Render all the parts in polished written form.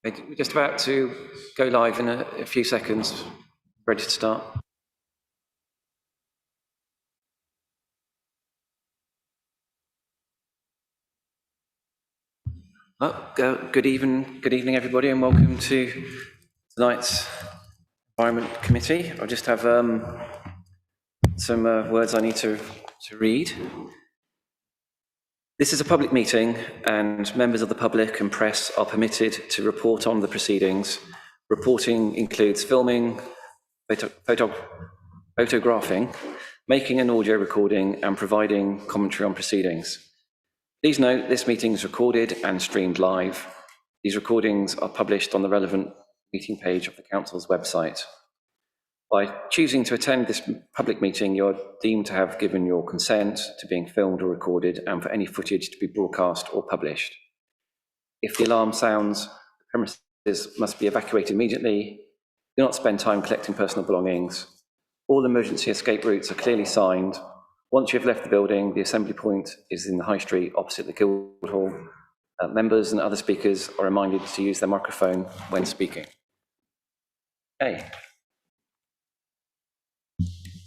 We're just about to go live in a few seconds. Ready to start. Good evening, everybody, and welcome to tonight's Environment Committee. I just have some words I need to read. This is a public meeting, and members of the public and press are permitted to report on the proceedings. Reporting includes filming, photographing, making an audio recording, and providing commentary on proceedings. Please note this meeting is recorded and streamed live. These recordings are published on the relevant meeting page of the Council's website. By choosing to attend this public meeting, you're deemed to have given your consent to being filmed or recorded and for any footage to be broadcast or published. If the alarm sounds, the premises must be evacuated immediately. Do not spend time collecting personal belongings. All emergency escape routes are clearly signed. Once you have left the building, the assembly point is in the High Street opposite the Guildhall. Members and other speakers are reminded to use their microphone when speaking. Okay.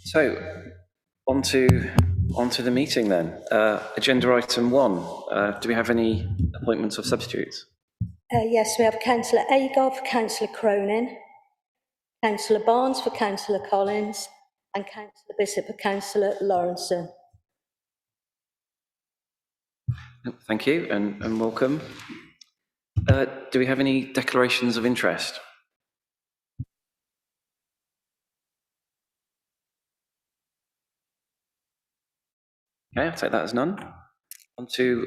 So, on to the meeting then. Agenda item 1. Do we have any appointments of substitutes? Yes, we have Councillor Agard for Councillor Cronin, Councillor Barnes for Councillor Collins, and Councillor Bishop for Councillor Lawrenson. Thank you and welcome. Do we have any declarations of interest? Okay, I'll take that as none. On to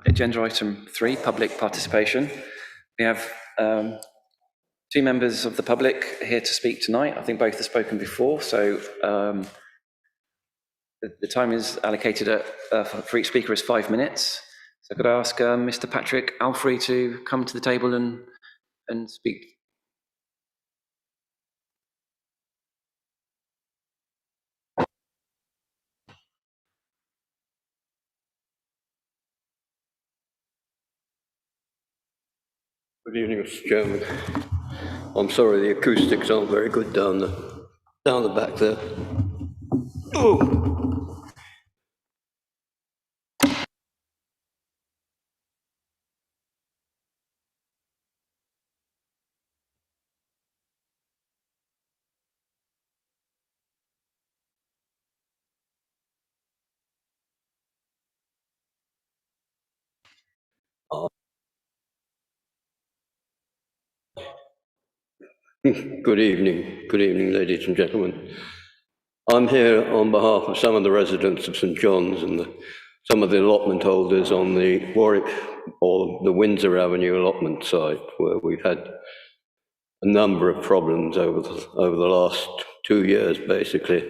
agenda item 3, public participation. We have 2 members of the public here to speak tonight. I think both have spoken before, so the time is allocated for each speaker is 5 minutes. So could I ask Mr. Patrick Alfrey to come to the table and speak? Good evening, Mr. Chairman. I'm sorry the acoustics aren't very good down the back there. Oh. Good evening, ladies and gentlemen. I'm here on behalf of some of the residents of St John's and some of the allotment holders on the Warwick or the Windsor Avenue allotment site, where we've had a number of problems over the last 2 years, basically,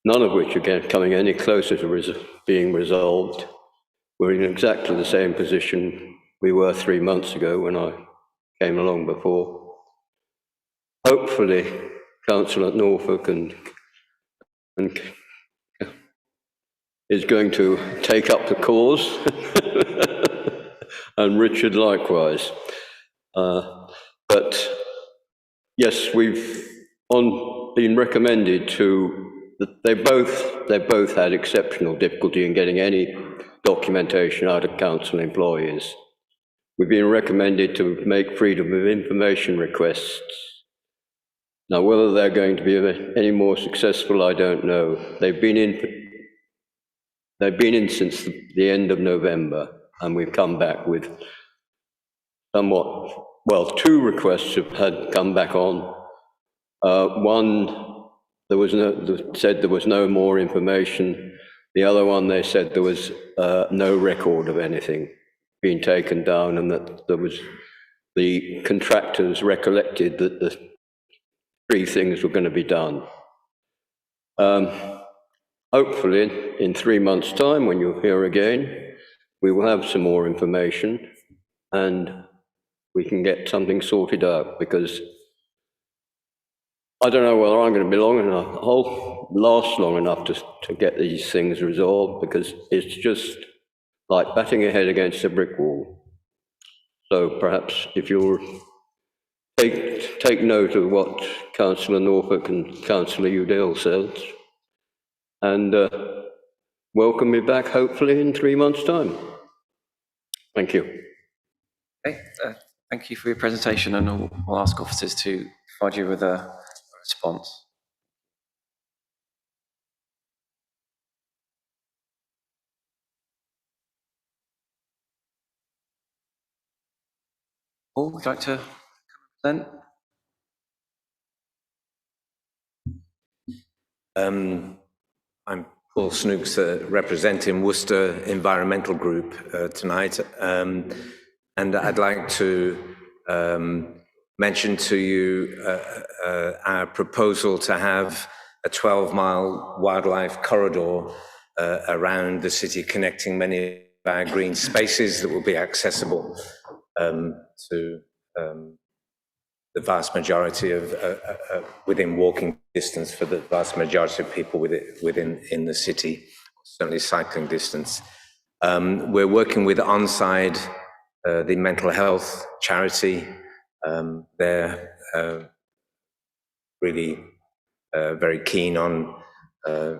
none of which are coming any closer to being resolved. We're in exactly the same position we were 3 months ago when I came along before. Hopefully, Councillor Norfolk is going to take up the cause, and Richard likewise. But yes, we've been recommended to. They both had exceptional difficulty in getting any documentation out of council employees. We've been recommended to make freedom of information requests. Now, whether they're going to be any more successful, I don't know. They've been in since the end of November, and we've come back with somewhat, well, 2 requests had come back on. One, said there was no more information. The other one, they said there was no record of anything being taken down, and that the contractors recollected that the 3 things were going to be done. Hopefully, in 3 months' time, when you're here again, we will have some more information and we can get something sorted out, because I don't know whether I'm going to be last long enough to get these things resolved, because it's just like batting your head against a brick wall. So perhaps if you'll take note of what Councillor Norfolk and Councillor Udale said, and welcome me back hopefully in 3 months' time. Thank you. Okay, thank you for your presentation, and I'll ask officers to provide you with a response. Paul, would you like to present? I'm Paul Snooks, representing Worcester Environmental Group tonight, and I'd like to mention to you our proposal to have a 12-mile wildlife corridor around the city, connecting many of our green spaces that will be accessible to the vast majority of within walking distance for the vast majority of people within the city, certainly cycling distance. We're working with Onside, the mental health charity. They're really very keen on a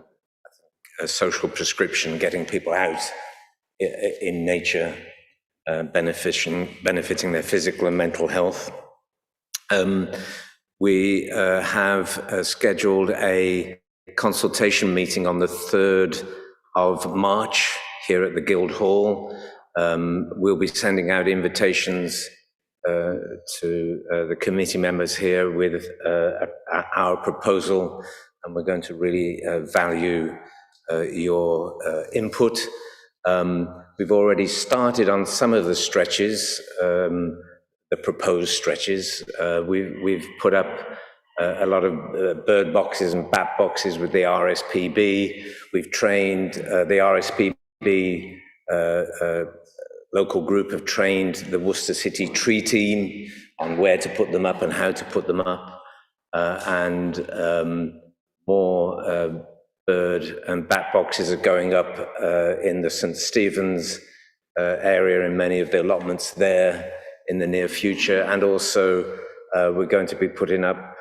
social prescription, getting people out in nature, benefiting their physical and mental health. We have scheduled a consultation meeting on the 3rd of March here at the Guildhall. We'll be sending out invitations to the committee members here with our proposal, and we're going to really value your input. We've already started on some of the stretches, the proposed stretches. We've put up a lot of bird boxes and bat boxes with the RSPB. We've trained the RSPB local group have trained the Worcester City tree team on where to put them up and how to put them up, and more bird and bat boxes are going up in the St. Stephen's area in many of the allotments there in the near future, and also we're going to be putting up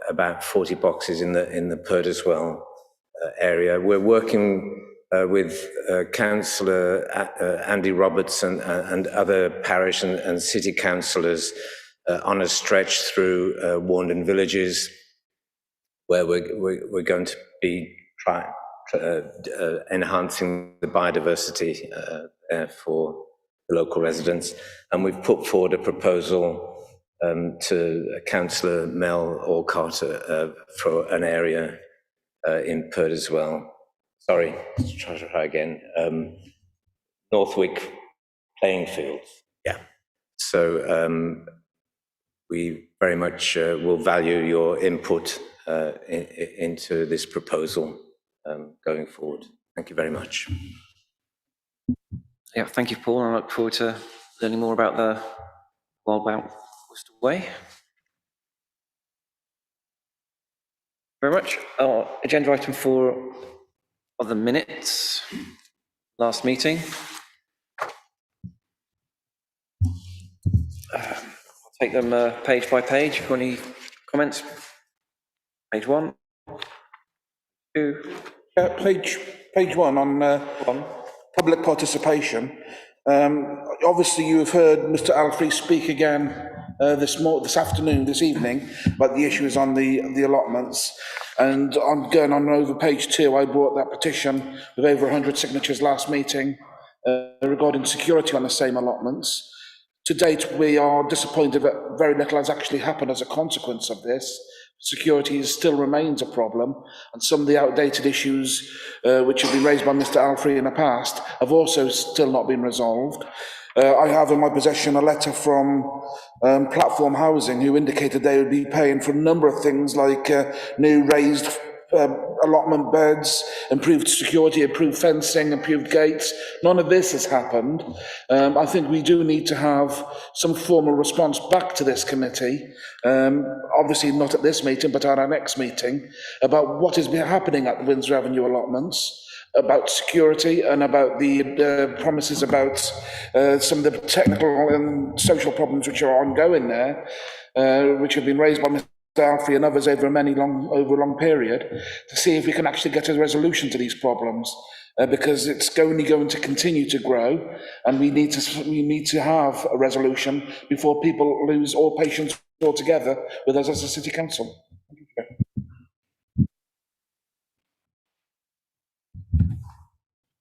about 40 boxes in the Purderswell area. We're working with Councillor Andy Roberts and other parish and city councillors on a stretch through Warndon villages, where we're going to be enhancing the biodiversity for the local residents. And we've put forward a proposal to Councillor Mel Alcott for an area in Perth as well. Sorry, let's try again. Northwick playing fields. Yeah. So we very much will value your input into this proposal going forward. Thank you very much. Yeah, thank you, Paul. I look forward to learning more about the Wildbout Worcester Way. Very much. Agenda item 4 of the minutes, last meeting. I'll take them page by page. If you've got any comments? Page 1, 2. Page 1 on public participation. Obviously, you have heard Mr. Alfrey speak again this afternoon, this evening, about the issues on the allotments. And on going on over page 2, I brought that petition with over 100 signatures last meeting regarding security on the same allotments. To date, we are disappointed that very little has actually happened as a consequence of this. Security still remains a problem, and some of the outdated issues which have been raised by Mr. Alfrey in the past have also still not been resolved. I have in my possession a letter from Platform Housing, who indicated they would be paying for a number of things like new raised allotment beds, improved security, improved fencing, improved gates. None of this has happened. I think we do need to have some formal response back to this committee, obviously not at this meeting, but at our next meeting, about what is happening at the Windsor Avenue allotments. about security and about the promises about some of the technical and social problems which are ongoing there, which have been raised by Mr. Alfrey and others over a long period, to see if we can actually get a resolution to these problems. Because it's only going to continue to grow, and we need to have a resolution before people lose all patience altogether with us as a city council.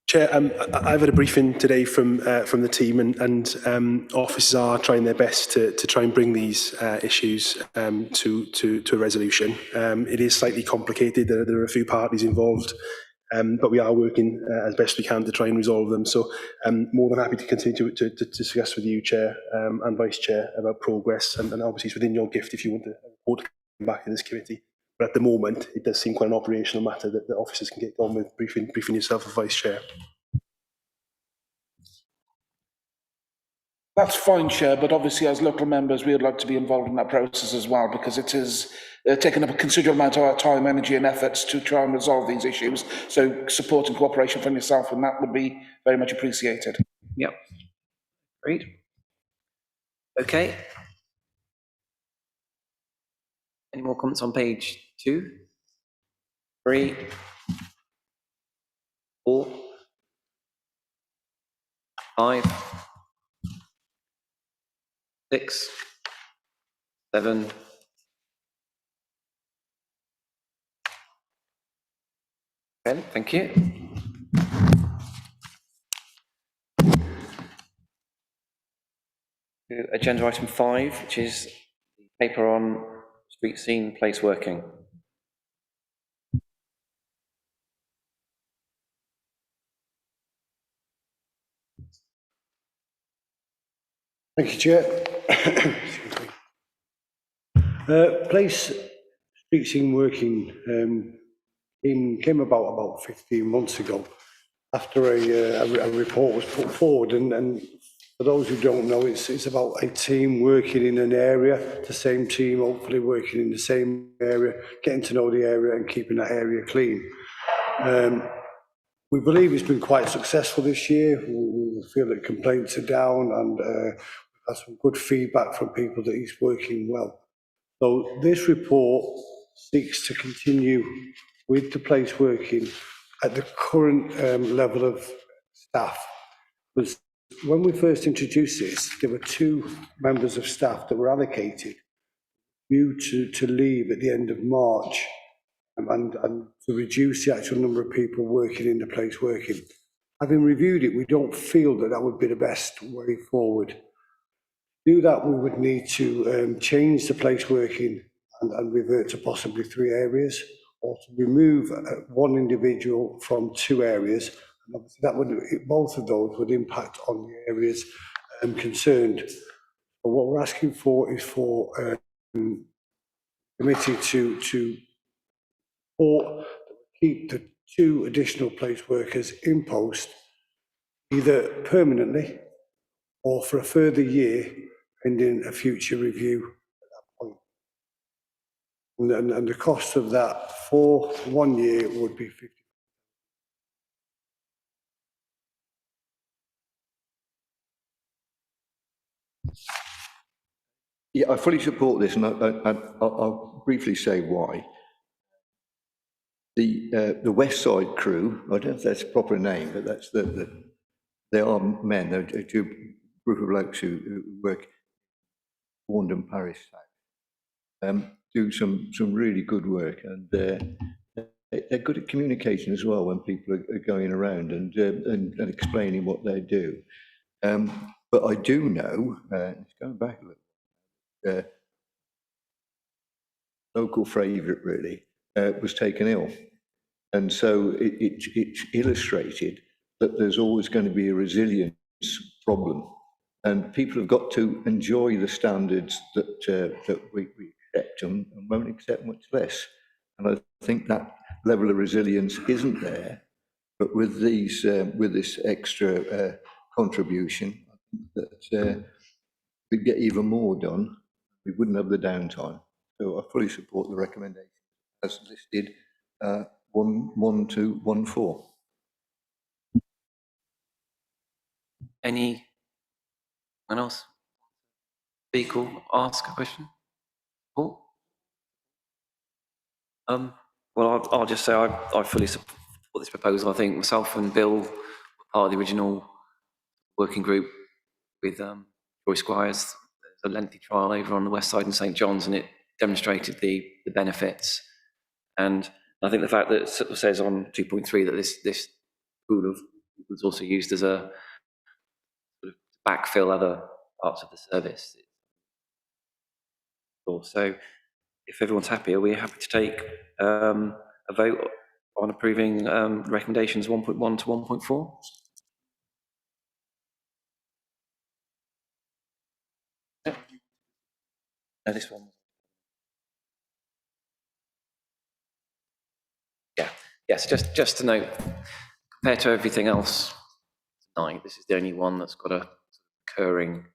Chair, I've had a briefing today from the team, and officers are trying their best to try and bring these issues to a resolution. It is slightly complicated. There are a few parties involved, but we are working as best we can to try and resolve them. So I'm more than happy to continue to discuss with you, Chair, and Vice Chair, about progress. And obviously it's within your gift if you want to report come back to this committee. But at the moment, it does seem quite an operational matter that the officers can get on with briefing yourself as Vice Chair. That's fine, Chair, but obviously as local members, we would like to be involved in that process as well, because it is taking up a considerable amount of our time, energy and efforts to try and resolve these issues. So support and cooperation from yourself, and that would be very much appreciated. Yep. Great. Okay. Any more comments on page 2, 3, 4, 5, 6, 7, 10? Thank you. Agenda item 5, which is the paper on street scene place working. Thank you, Chair. Place street scene working came about 15 months ago after a report was put forward, and for those who don't know, it's about a team working in an area, the same team hopefully working in the same area, getting to know the area and keeping that area clean. We believe it's been quite successful this year. We feel that complaints are down, and we've had some good feedback from people that he's working well. So this report seeks to continue with the place working at the current level of staff. Because when we first introduced this, there were 2 members of staff that were allocated due to leave at the end of March, and to reduce the actual number of people working in the place working. Having reviewed it, we don't feel that that would be the best way forward. To do that, we would need to change the place working and revert to possibly 3 areas, or to remove 1 individual from 2 areas. And obviously that would, both of those would impact on the areas concerned. But what we're asking for is for the committee to or keep the 2 additional place workers in post, either permanently or for a further year, pending a future review at that point. And the cost of that for 1 year would be 50. Yeah, I fully support this, and I'll briefly say why. The West Side crew, I don't know if that's a proper name, but that's they are men, they're a group of blokes who work Warndon Parish South, do some really good work, and they're good at communication as well when people are going around and explaining what they do. But I do know, it's going back a little, local favourite really, was taken ill. And so it's illustrated that there's always going to be a resilience problem. And people have got to enjoy the standards that we accept and won't accept much less. And I think that level of resilience isn't there. But with these, with this extra contribution, that we'd get even more done. We wouldn't have the downtime. So I fully support the recommendation as listed, 1214. Anyone else speak or ask a question? Paul? Well, I'll just say I fully support this proposal. I think myself and Bill were part of the original working group with Roy Squires. There's a lengthy trial over on the west side in St John's, and it demonstrated the benefits. And I think the fact that it sort of says on 2.3 that this pool was also used as a sort of backfill other parts of the service. So if everyone's happy, are we happy to take a vote on approving recommendations 1.1 to 1.4? Yeah. No, this one. Yeah. Yes. Just to note, compared to everything else tonight, this is the only one that's got a recurring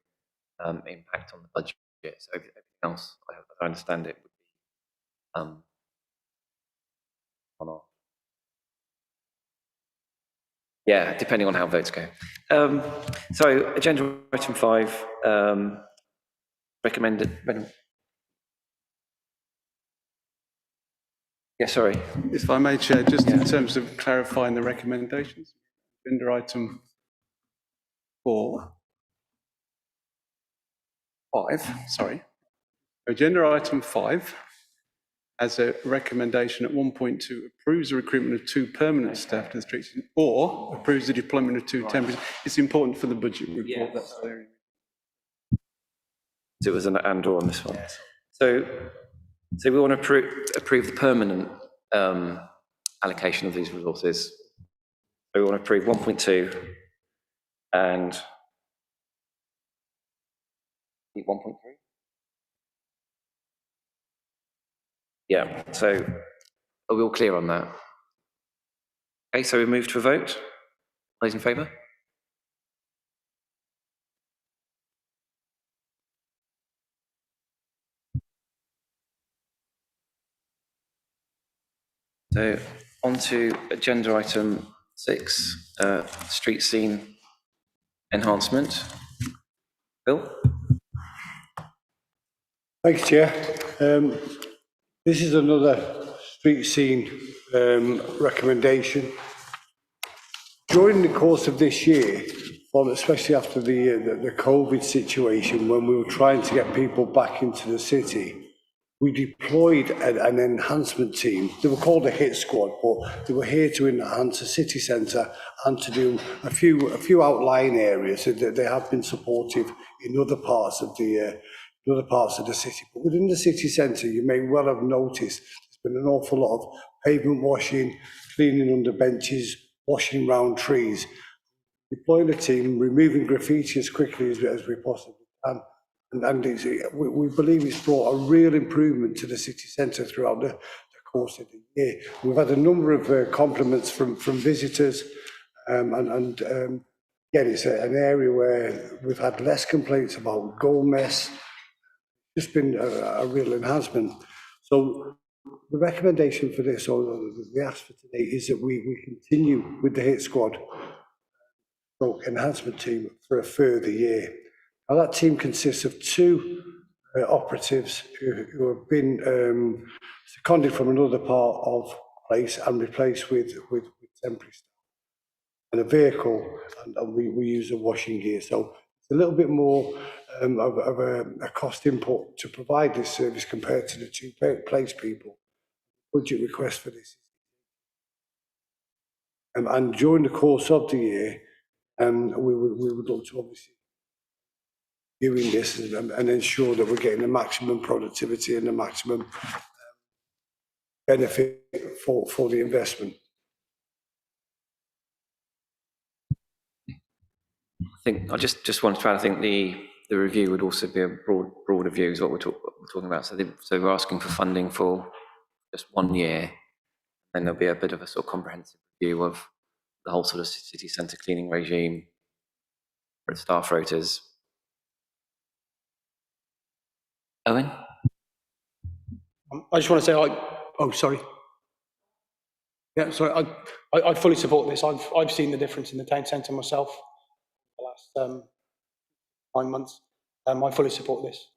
impact on the budget. So everything else, I understand it would be on off. Yeah, depending on how votes go. So agenda item 5, recommended. Yeah, sorry. If I may, Chair, just in terms of clarifying the recommendations, agenda item 5, sorry. Agenda item 5 as a recommendation at 1.2 approves the recruitment of 2 permanent staff to the streets or approves the deployment of 2 temporary. It's important for the budget report. Yes. That's there. So it was an and/or on this one. Yes. So we want to approve the permanent allocation of these resources. So we want to approve 1.2 and 1.3. Yeah, so are we all clear on that? Okay, so we move to a vote. Those in favour? So on to agenda item 6, street scene enhancement. Bill? Thanks, Chair. This is another street scene recommendation. During the course of this year, well, especially after the COVID situation, when we were trying to get people back into the city, we deployed an enhancement team. They were called a hit squad, but they were here to enhance the city centre and to do a few outlying areas. So that they have been supportive in other parts of the city. But within the city centre, you may well have noticed there's been an awful lot of pavement washing, cleaning under benches, washing round trees, deploying a team, removing graffiti as quickly as we possibly can. And we believe it's brought a real improvement to the city centre throughout the course of the year. We've had a number of compliments from visitors, again, it's an area where we've had less complaints about goal mess. It's been a real enhancement. So the recommendation for this, or the ask for today, is that we continue with the hit squad enhancement team for a further year. Now that team consists of 2 operatives who have been seconded from another part of place and replaced with temporary staff and a vehicle, and we use a washing gear. So it's a little bit more of a cost input to provide this service compared to the 2 place people. Budget request for this. And during the course of the year, we would look to obviously doing this and ensure that we're getting the maximum productivity and the maximum benefit for the investment. I think I just want to add, I think the review would also be a broader view is what we're talking about. So we're asking for funding for just 1 year, then there'll be a bit of a sort of comprehensive review of the whole sort of city centre cleaning regime, for staff rotas. Owen? I just want to say, sorry. Yeah, sorry, I fully support this. I've seen the difference in the town centre myself the last 9 months. I fully support this.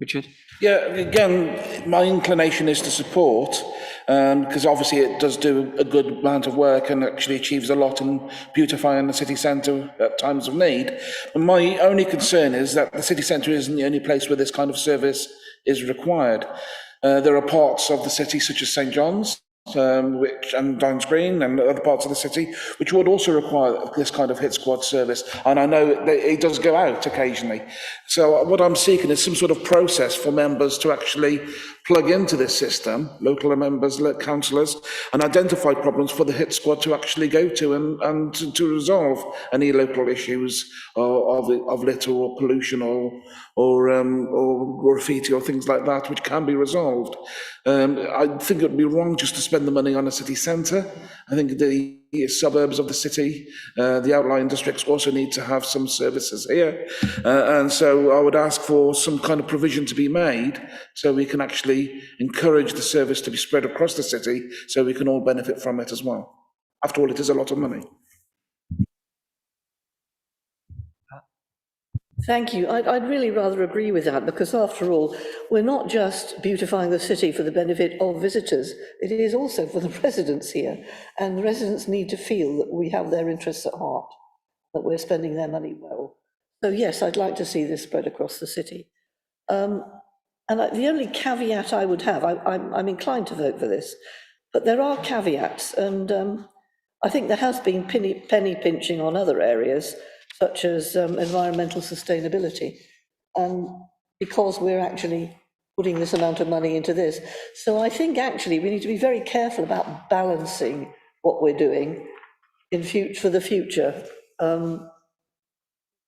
Richard? Yeah, again, my inclination is to support, because obviously it does do a good amount of work and actually achieves a lot in beautifying the city centre at times of need. But my only concern is that the city centre isn't the only place where this kind of service is required. There are parts of the city, such as St John's, and Downs Green and other parts of the city, which would also require this kind of hit squad service. And I know it does go out occasionally. So what I'm seeking is some sort of process for members to actually plug into this system, local members, councillors, and identify problems for the hit squad to actually go to and to resolve any local issues of litter or pollution or graffiti or things like that, which can be resolved. I think it would be wrong just to spend the money on a city centre. I think the suburbs of the city, the outlying districts also need to have some services here. And so I would ask for some kind of provision to be made so we can actually encourage the service to be spread across the city so we can all benefit from it as well. After all, it is a lot of money. Thank you. I'd really rather agree with that, because after all, we're not just beautifying the city for the benefit of visitors, it is also for the residents here. And the residents need to feel that we have their interests at heart, that we're spending their money well. So yes, I'd like to see this spread across the city. And the only caveat I would have, I'm inclined to vote for this, but there are caveats, and I think there has been penny pinching on other areas, such as environmental sustainability, and because we're actually putting this amount of money into this. So I think actually we need to be very careful about balancing what we're doing for the future.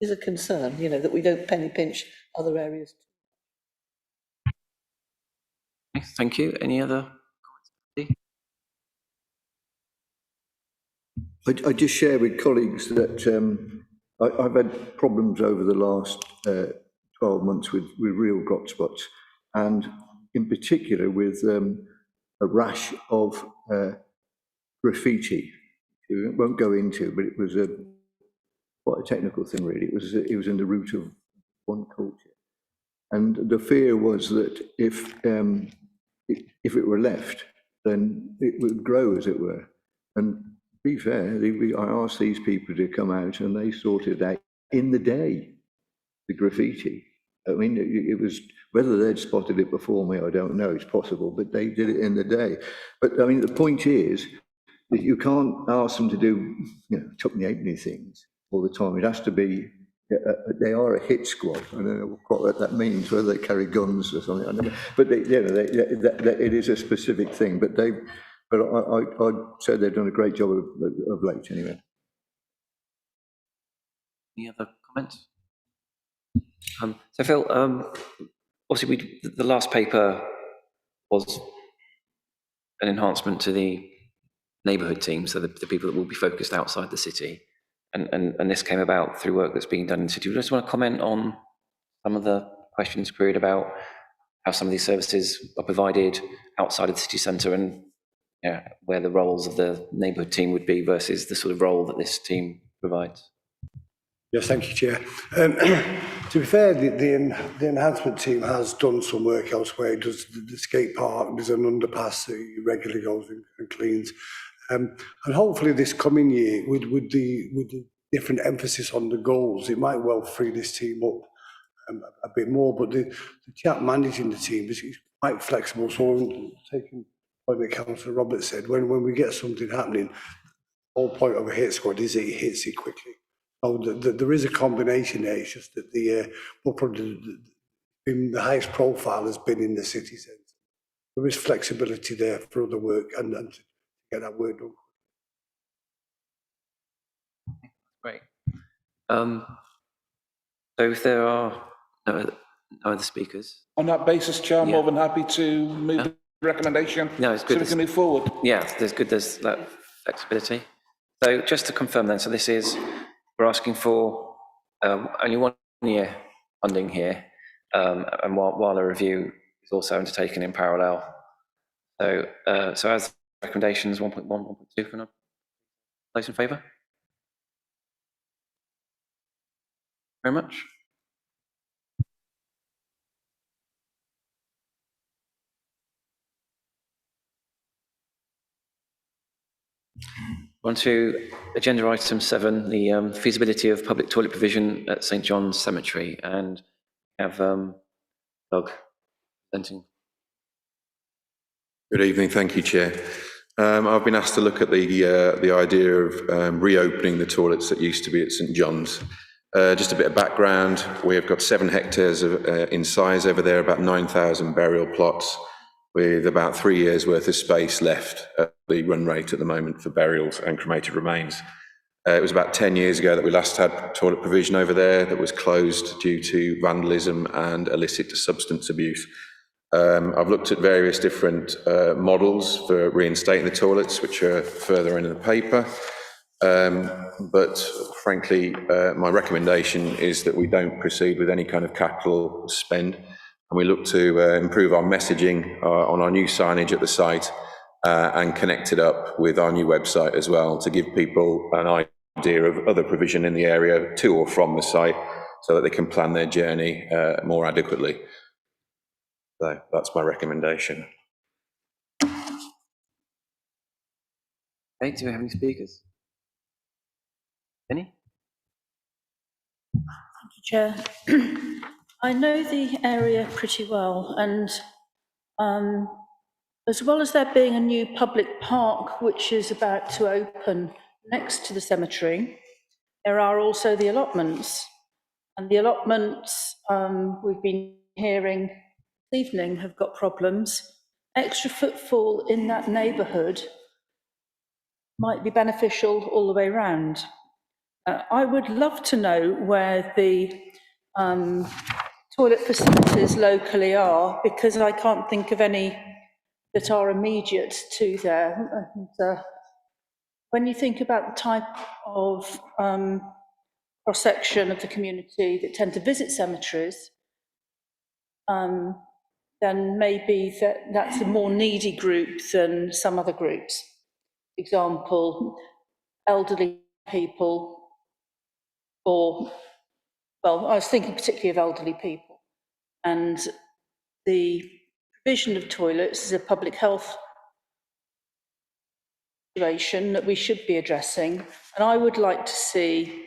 Is a concern, you know, that we don't penny pinch other areas. Thank you. Any other comments? I just share with colleagues that I've had problems over the last 12 months with real hot spots, and in particular with a rash of graffiti. I won't go into, but it was quite a technical thing, really. It was in the root of one culture, and the fear was that if it were left, then it would grow, as it were. And to be fair, I asked these people to come out and they sorted out in the day the graffiti. I mean, it was, whether they'd spotted it before me, I don't know, it's possible, but they did it in the day. But I mean, the point is that you can't ask them to do, you know, tuck-me halfpenny things all the time. It has to be, they are a hit squad. I don't know quite what that means, whether they carry guns or something. I don't know. But it is a specific thing. But I'd say they've done a great job of late, anyway. Any other comments? So Phil, obviously the last paper was an enhancement to the neighbourhood team, so the people that will be focused outside the city. And this came about through work that's being done in the city. Do you just want to comment on some of the questions queried about how some of these services are provided outside of the city centre, and where the roles of the neighbourhood team would be versus the sort of role that this team provides? Yes, thank you, Chair. To be fair, the enhancement team has done some work elsewhere. It does the skate park, there's an underpass that he regularly goes and cleans. And hopefully this coming year, with the different emphasis on the goals, it might well free this team up a bit more. But the chap managing the team is quite flexible. So taking what Councillor Roberts said, when we get something happening, the whole point of a hit squad is that it hits it quickly. So there is a combination there. It's just that the highest profile has been in the city centre. There is flexibility there for other work and to get that work done. Great. So if there are no other speakers. On that basis, Chair, I'm more than happy to move the recommendation. No, it's good. So we can move forward. Yeah, there's that flexibility. So just to confirm then, so this is, we're asking for only 1 year funding here, and while a review is also undertaken in parallel. So as recommendations 1.1, 1.2, those in favour? Very much. On to agenda item 7, the feasibility of public toilet provision at St John's Cemetery, and have Doug presenting. Good evening, thank you, Chair. I've been asked to look at the idea of reopening the toilets that used to be at St John's. Just a bit of background, we've got 7 hectares in size over there, about 9,000 burial plots, with about 3 years worth of space left at the run rate at the moment for burials and cremated remains. It was about 10 years ago that we last had toilet provision over there that was closed due to vandalism and illicit substance abuse. I've looked at various different models for reinstating the toilets, which are further in the paper. But frankly, my recommendation is that we don't proceed with any kind of capital spend, and we look to improve our messaging on our new signage at the site and connect it up with our new website as well, to give people an idea of other provision in the area to or from the site, so that they can plan their journey more adequately. So that's my recommendation. Okay, do we have any speakers? Any? Thank you, Chair. I know the area pretty well, and as well as there being a new public park which is about to open next to the cemetery, there are also the allotments. And the allotments, we've been hearing this evening, have got problems. Extra footfall in that neighbourhood might be beneficial all the way round. I would love to know where the toilet facilities locally are, because I can't think of any that are immediate to there. And, when you think about the type of cross-section of the community that tend to visit cemeteries, then maybe that's a more needy group than some other groups. For example, elderly people, or, well, I was thinking particularly of elderly people, and the provision of toilets is a public health situation that we should be addressing, and I would like to see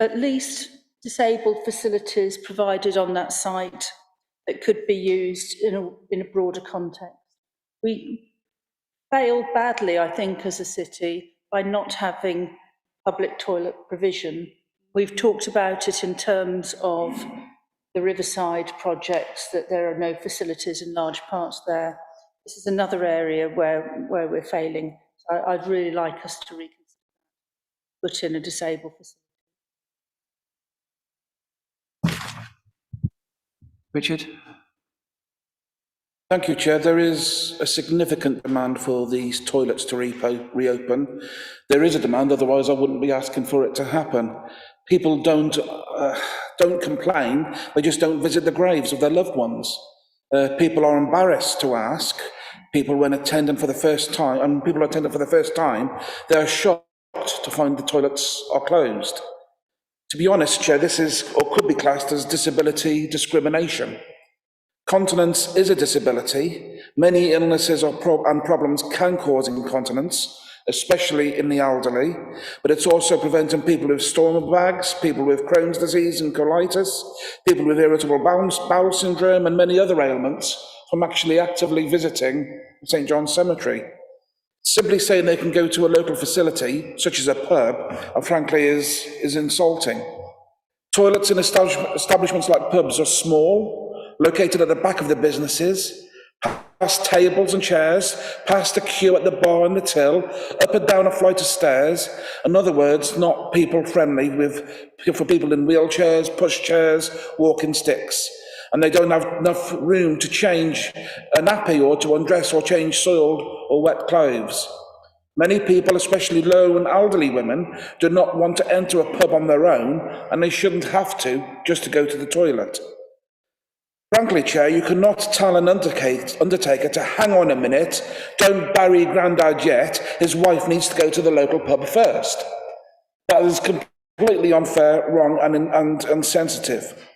at least disabled facilities provided on that site that could be used in a broader context. We failed badly, I think, as a city by not having public toilet provision. We've talked about it in terms of the Riverside projects, that there are no facilities in large parts there. This is another area where we're failing. So I'd really like us to reconsider, put in a disabled facility. Richard? Thank you, Chair. There is a significant demand for these toilets to reopen. There is a demand, otherwise I wouldn't be asking for it to happen. People don't complain, they just don't visit the graves of their loved ones. People are embarrassed to ask. People, when attending for the first time, and people attending for the first time, they're shocked to find the toilets are closed. To be honest, Chair, this is, or could be classed as, disability discrimination. Continence is a disability. Many illnesses and problems can cause incontinence, especially in the elderly, but it's also preventing people with stomach bags, people with Crohn's disease and colitis, people with irritable bowel syndrome and many other ailments from actually actively visiting St John's Cemetery. Simply saying they can go to a local facility, such as a pub, frankly is insulting. Toilets in establishments like pubs are small, located at the back of the businesses, past tables and chairs, past a queue at the bar and the till, up and down a flight of stairs. In other words, not people-friendly for people in wheelchairs, pushchairs, walking sticks. And they don't have enough room to change a nappy or to undress or change soiled or wet clothes. Many people, especially low and elderly women, do not want to enter a pub on their own, and they shouldn't have to just to go to the toilet. Frankly, Chair, you cannot tell an undertaker to hang on a minute, don't bury Grandad yet, his wife needs to go to the local pub first. That is completely completely unfair, wrong, and insensitive.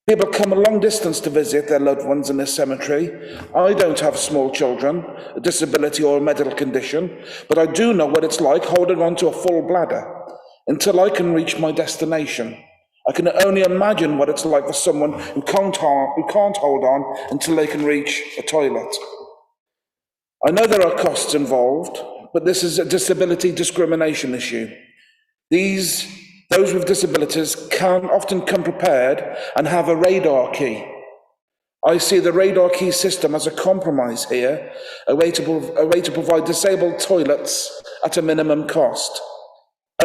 People come a long distance to visit their loved ones in this cemetery. I don't have small children, a disability or a medical condition, but I do know what it's like holding on to a full bladder until I can reach my destination. I can only imagine what it's like for someone who can't hold on until they can reach a toilet. I know there are costs involved, but this is a disability discrimination issue. Those with disabilities can often come prepared and have a radar key. I see the radar key system as a compromise here, a way to provide disabled toilets at a minimum cost.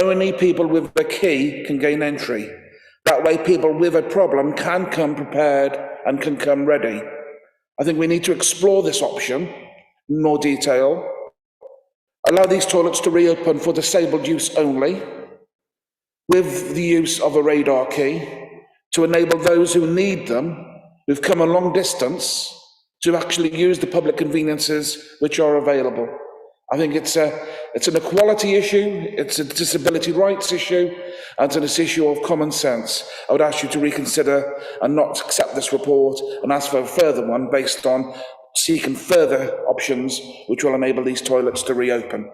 Only people with a key can gain entry. That way people with a problem can come prepared and can come ready. I think we need to explore this option in more detail, allow these toilets to reopen for disabled use only, with the use of a radar key, to enable those who need them, who've come a long distance, to actually use the public conveniences which are available. I think it's an equality issue, it's a disability rights issue, and it's an issue of common sense. I would ask you to reconsider and not accept this report and ask for a further one based on seeking further options which will enable these toilets to reopen.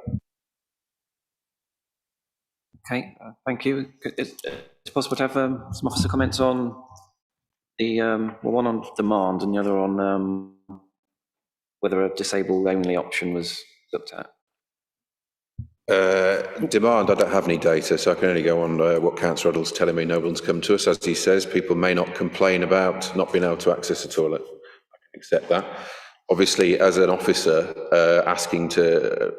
Okay, thank you. It's possible to have some officer comments on the one on demand and the other on whether a disabled only option was looked at. Demand, I don't have any data, so I can only go on what Councillor Ruddle's telling me. No one's come to us. As he says, people may not complain about not being able to access a toilet. I can accept that. Obviously, as an officer asking to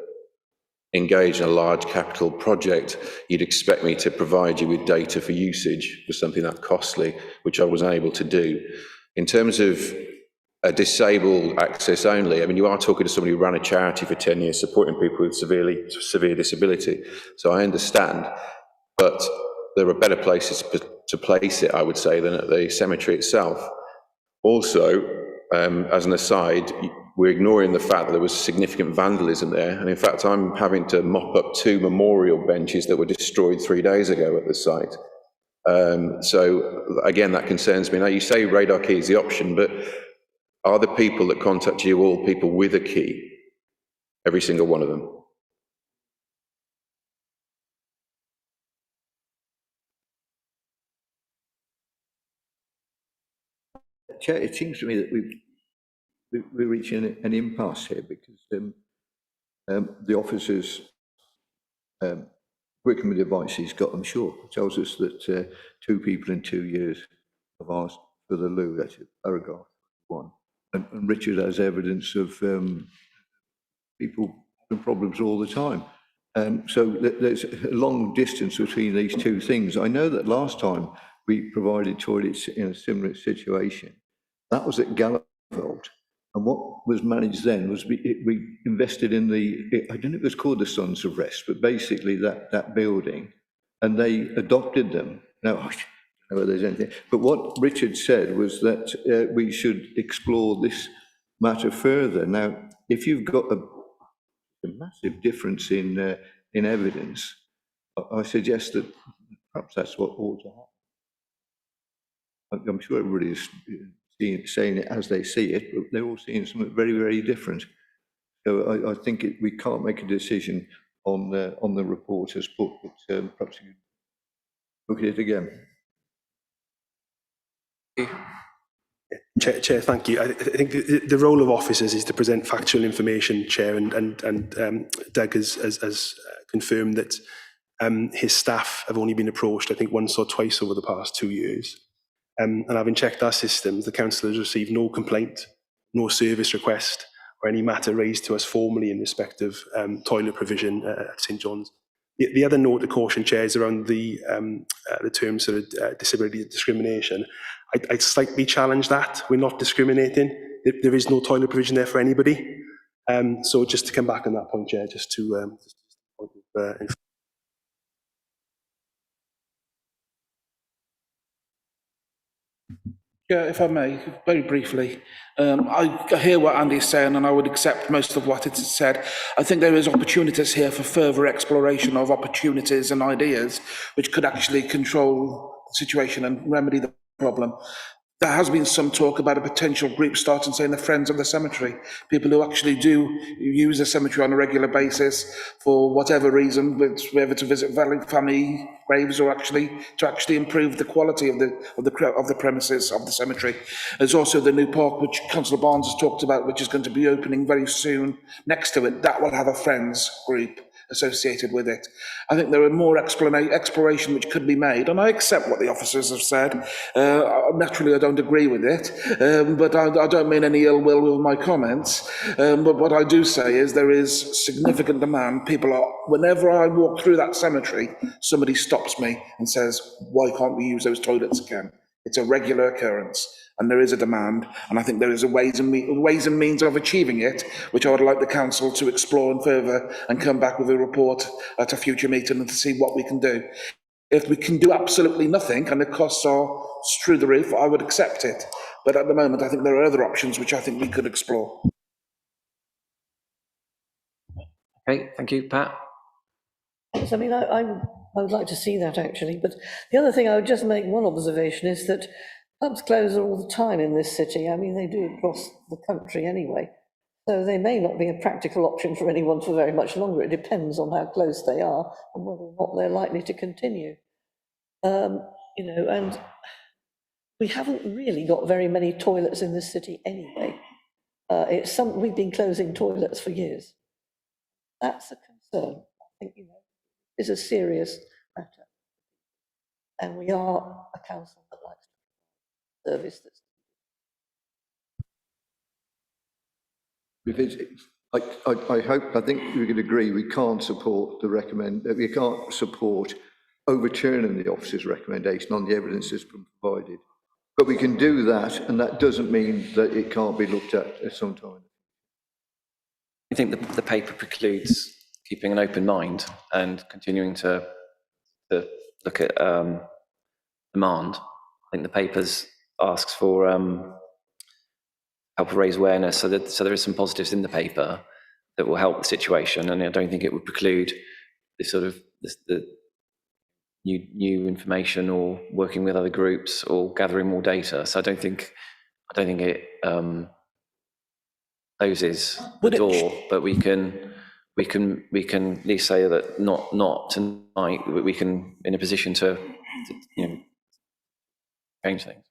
engage in a large capital project, you'd expect me to provide you with data for usage for something that costly, which I was unable to do. In terms of a disabled access only, I mean, you are talking to somebody who ran a charity for 10 years supporting people with severe disability, so I understand, but there are better places to place it, I would say, than at the cemetery itself. Also, as an aside, we're ignoring the fact that there was significant vandalism there, and in fact I'm having to mop up 2 memorial benches that were destroyed 3 days ago at the site. So again, that concerns me. Now, you say radar key is the option, but are the people that contact you all people with a key? Every single one of them? Chair, it seems to me that we're reaching an impasse here because the officers working with the advice he's got, I'm sure, tells us that 2 people in 2 years have asked for the loo. That's paragraph 1. And Richard has evidence of people having problems all the time. So there's a long distance between these 2 things. I know that last time we provided toilets in a similar situation, that was at Gallifeld. And what was managed then was we invested in I don't know if it was called the Sons of Rest, but basically that building, and they adopted them. Now, I don't know whether there's anything, but what Richard said was that we should explore this matter further. Now, if you've got a massive difference in evidence, I suggest that perhaps that's what ought to happen. I'm sure everybody's saying it as they see it, but they're all seeing something very, very different. So I think we can't make a decision on the report as put, but perhaps you look at it again. Chair, thank you. I think the role of officers is to present factual information, Chair, and Doug has confirmed that his staff have only been approached, I think, once or twice over the past 2 years. And having checked our systems, the council has received no complaint, no service request, or any matter raised to us formally in respect of toilet provision at St John's. The other note of caution, Chair, is around the term sort of disability discrimination. I'd slightly challenge that. We're not discriminating. There is no toilet provision there for anybody. So just to come back on that point, Chair, just to Yeah, if I may, very briefly. I hear what Andy's saying and I would accept most of what it has said. I think there is opportunities here for further exploration of opportunities and ideas which could actually control the situation and remedy the problem. There has been some talk about a potential group starting, saying the Friends of the Cemetery, people who actually do use the cemetery on a regular basis for whatever reason, whether to visit family graves or to actually improve the quality of the premises of the cemetery. There's also the new park which Councillor Barnes has talked about, which is going to be opening very soon. Next to it, that will have a Friends group associated with it. I think there are more exploration which could be made, and I accept what the officers have said. Naturally, I don't agree with it, but I don't mean any ill will with my comments. But what I do say is there is significant demand. Whenever I walk through that cemetery, somebody stops me and says, "Why can't we use those toilets again?" It's a regular occurrence. And there is a demand, and I think there is a ways and means of achieving it, which I would like the council to explore and further and come back with a report at a future meeting and to see what we can do. If we can do absolutely nothing and the costs are through the roof, I would accept it. But at the moment, I think there are other options which I think we could explore. Okay, thank you. Pat? Yes, I mean, I would like to see that actually, but the other thing I would just make one observation is that pubs close all the time in this city. I mean, they do across the country anyway. So they may not be a practical option for anyone for very much longer. It depends on how close they are and whether or not they're likely to continue. And we haven't really got very many toilets in this city anyway. We've been closing toilets for years. That's a concern. I think, it's a serious matter. And we are a council that likes to service this. I think we could agree we can't support overturning the officer's recommendation on the evidence that's been provided. But we can do that, and that doesn't mean that it can't be looked at some time. I think the paper precludes keeping an open mind and continuing to look at demand. I think the papers asks for help raise awareness, so there is some positives in the paper that will help the situation, and I don't think it would preclude this sort of the new information or working with other groups or gathering more data. So I don't think it closes the door, but we can at least say that not tonight. We can in a position to change things.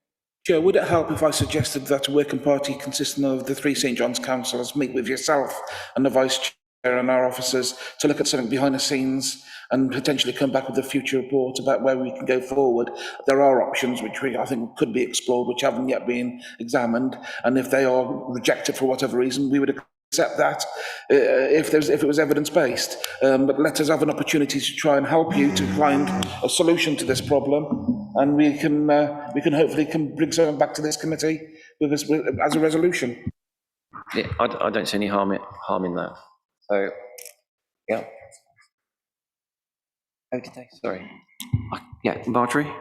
Chair, would it help if I suggested that a working party consisting of the 3 St John's councillors meet with yourself and the Vice Chair and our officers to look at something behind the scenes and potentially come back with a future report about where we can go forward? There are options which I think could be explored, which haven't yet been examined, and if they are rejected for whatever reason, we would accept that if it was evidence-based. But let us have an opportunity to try and help you to find a solution to this problem, and we can hopefully bring something back to this committee as a resolution. Yeah, I don't see any harm in that. So, yeah. Okay, sorry. Yeah, Marjorie?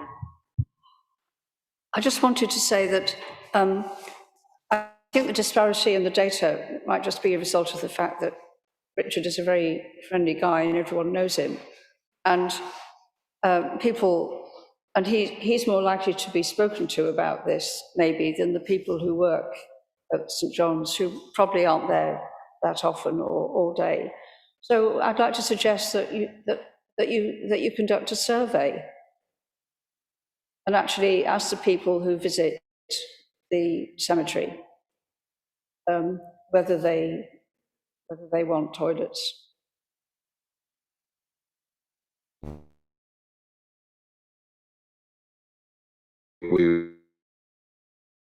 I just wanted to say that I think the disparity in the data might just be a result of the fact that Richard is a very friendly guy and everyone knows him. And he's more likely to be spoken to about this, maybe, than the people who work at St John's, who probably aren't there that often or all day. So I'd like to suggest that you conduct a survey and actually ask the people who visit the cemetery whether they want toilets.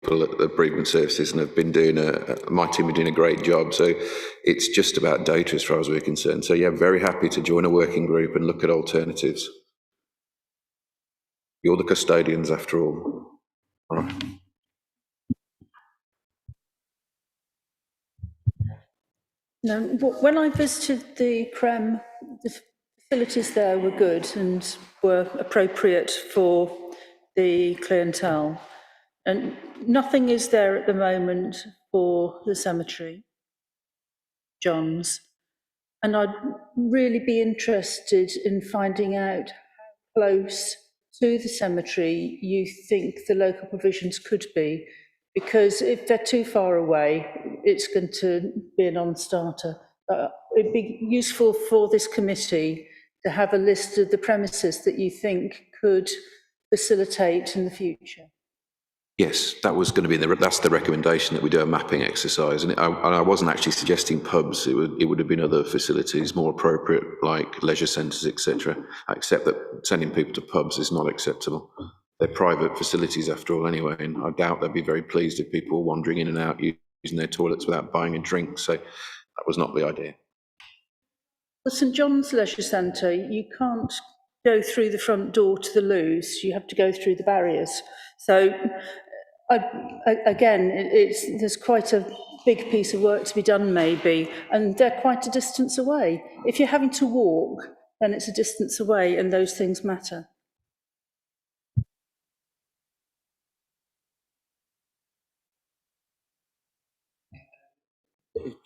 People at the bereavement services and have been doing my team are doing a great job. So it's just about data as far as we're concerned. So yeah, very happy to join a working group and look at alternatives. You're the custodians after all. All right. No, when I visited the CREM, the facilities there were good and were appropriate for the clientele. And nothing is there at the moment for the cemetery, John's. And I'd really be interested in finding out how close to the cemetery you think the local provisions could be, because if they're too far away, it's going to be a non-starter. It'd be useful for this committee to have a list of the premises that you think could facilitate in the future. Yes, that was going to be that's the recommendation, that we do a mapping exercise. And I wasn't actually suggesting pubs. It would have been other facilities more appropriate, like leisure centres, etc. I accept that sending people to pubs is not acceptable. They're private facilities after all anyway, and I doubt they'd be very pleased if people were wandering in and out using their toilets without buying a drink. So that was not the idea. The St John's Leisure Centre, you can't go through the front door to the loos. You have to go through the barriers. So again, there's quite a big piece of work to be done maybe, and they're quite a distance away. If you're having to walk, then it's a distance away, and those things matter.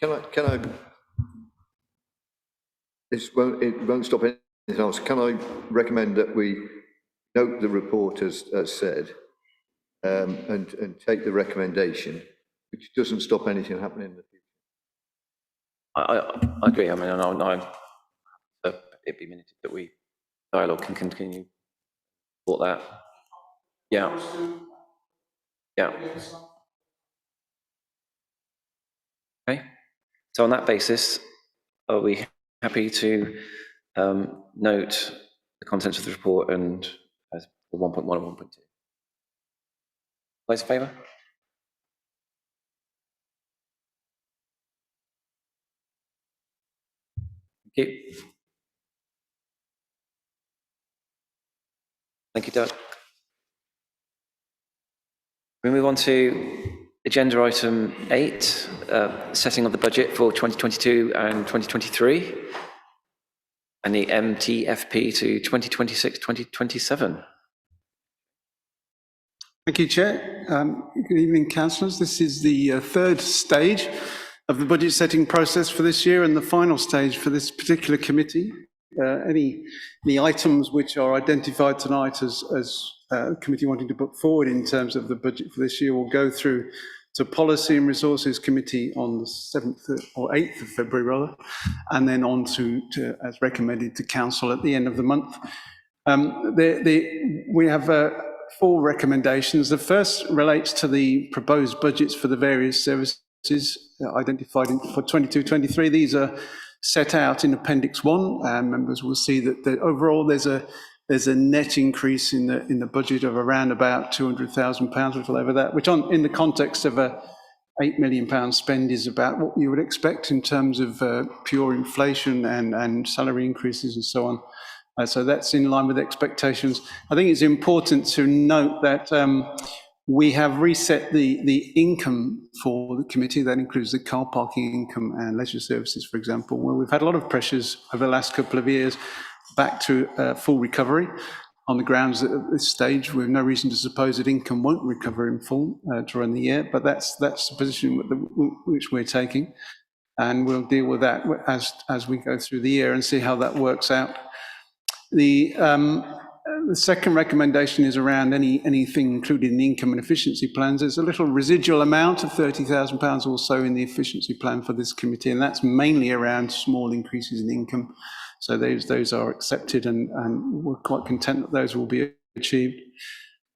Can I, it won't stop anything else. Can I recommend that we note the report as said, and take the recommendation, which doesn't stop anything happening in the future? I agree. I mean, it'd be minuted that we dialogue can continue. Support that. Yeah. Yeah. Okay. So on that basis, are we happy to note the contents of the report and as 1.1 and 1.2? Those in favour? Thank you. Thank you, Doug. We move on to agenda item 8, setting of the budget for 2022 and 2023, and the MTFP to 2026-2027. Thank you, Chair. Good evening, councillors. This is the third stage of the budget setting process for this year and the final stage for this particular committee. Any items which are identified tonight as committee wanting to put forward in terms of the budget for this year will go through to Policy and Resources Committee on the 7th or 8th of February, rather, and then on to as recommended, to Council at the end of the month. We have 4 recommendations. The first relates to the proposed budgets for the various services identified for 22-23. These are set out in Appendix 1. Members will see that overall there's a net increase in the budget of around about £200,000, a little over that, which in the context of a £8 million spend is about what you would expect in terms of pure inflation and salary increases and so on. So that's in line with expectations. I think it's important to note that we have reset the income for the committee. That includes the car parking income and leisure services, for example, where we've had a lot of pressures over the last couple of years back to full recovery on the grounds that at this stage we have no reason to suppose that income won't recover in full during the year, but that's the position which we're taking, and we'll deal with that as we go through the year and see how that works out. The second recommendation is around anything included in the income and efficiency plans. There's a little residual amount of £30,000 or so in the efficiency plan for this committee, and that's mainly around small increases in income. So those are accepted, and we're quite content that those will be achieved.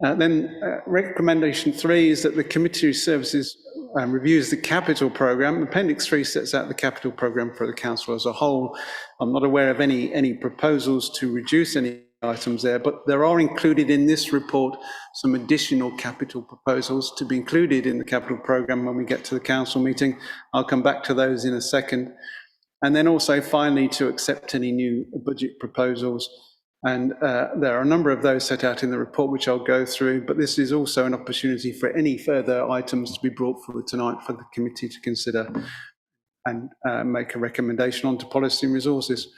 Then recommendation 3 is that the committee services reviews the capital programme. Appendix 3 sets out the capital programme for the council as a whole. I'm not aware of any proposals to reduce any items there, but there are included in this report some additional capital proposals to be included in the capital programme when we get to the council meeting. I'll come back to those in a second. And then also finally to accept any new budget proposals. And there are a number of those set out in the report, which I'll go through, but this is also an opportunity for any further items to be brought forward tonight for the committee to consider and make a recommendation on to Policy and Resources.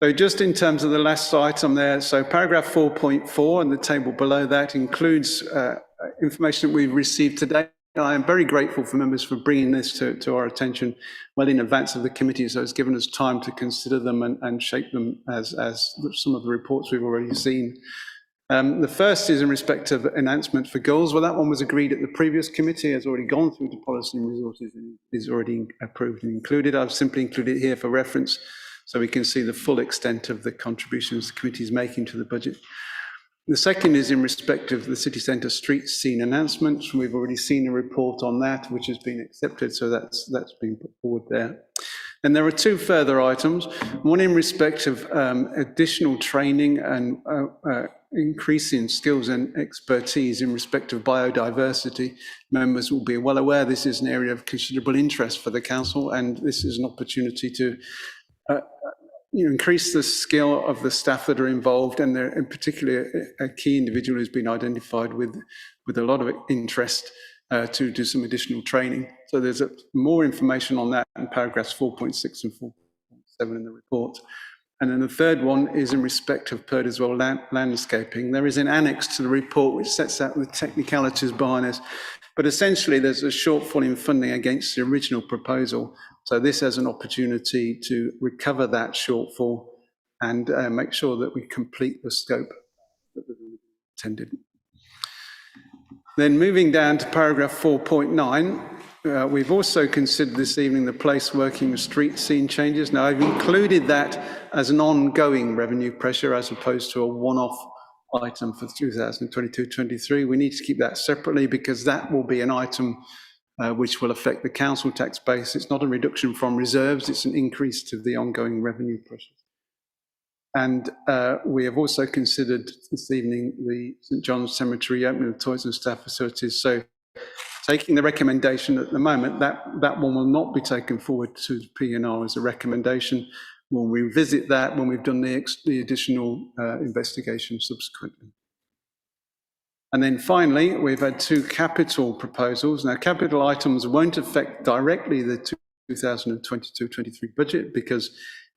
So just in terms of the last item there, so paragraph 4.4 and the table below that includes information that we've received today. I am very grateful for members for bringing this to our attention well in advance of the committee, so it's given us time to consider them and shape them as some of the reports we've already seen. The first is in respect of enhancement for goals. Well, that one was agreed at the previous committee, has already gone through to policy and resources and is already approved and included. I've simply included it here for reference so we can see the full extent of the contributions the committee is making to the budget. The second is in respect of the city centre street scene enhancements. We've already seen a report on that, which has been accepted, so that's been put forward there. And there are two further items, one in respect of additional training and increasing skills and expertise in respect of biodiversity. Members will be well aware this is an area of considerable interest for the council, and this is an opportunity to increase the skill of the staff that are involved, and there, in particular, a key individual who's been identified with a lot of interest to do some additional training. So there's more information on that in paragraphs 4.6 and 4.7 in the report. And then the third one is in respect of Purderswell landscaping. There is an annex to the report which sets out the technicalities behind this, but essentially there's a shortfall in funding against the original proposal. So this has an opportunity to recover that shortfall and make sure that we complete the scope that was intended. Then moving down to paragraph 4.9, we've also considered this evening the place working with street scene changes. Now I've included that as an ongoing revenue pressure as opposed to a one-off item for 2022-23. We need to keep that separately because that will be an item which will affect the council tax base. It's not a reduction from reserves, it's an increase to the ongoing revenue pressures. And we have also considered this evening the St John's Cemetery opening of toilets and staff facilities. So taking the recommendation at the moment, that one will not be taken forward to P&R as a recommendation. We'll revisit that when we've done the additional investigation subsequently. And then finally, we've had two capital proposals. Now, capital items won't affect directly the 2022-23 budget because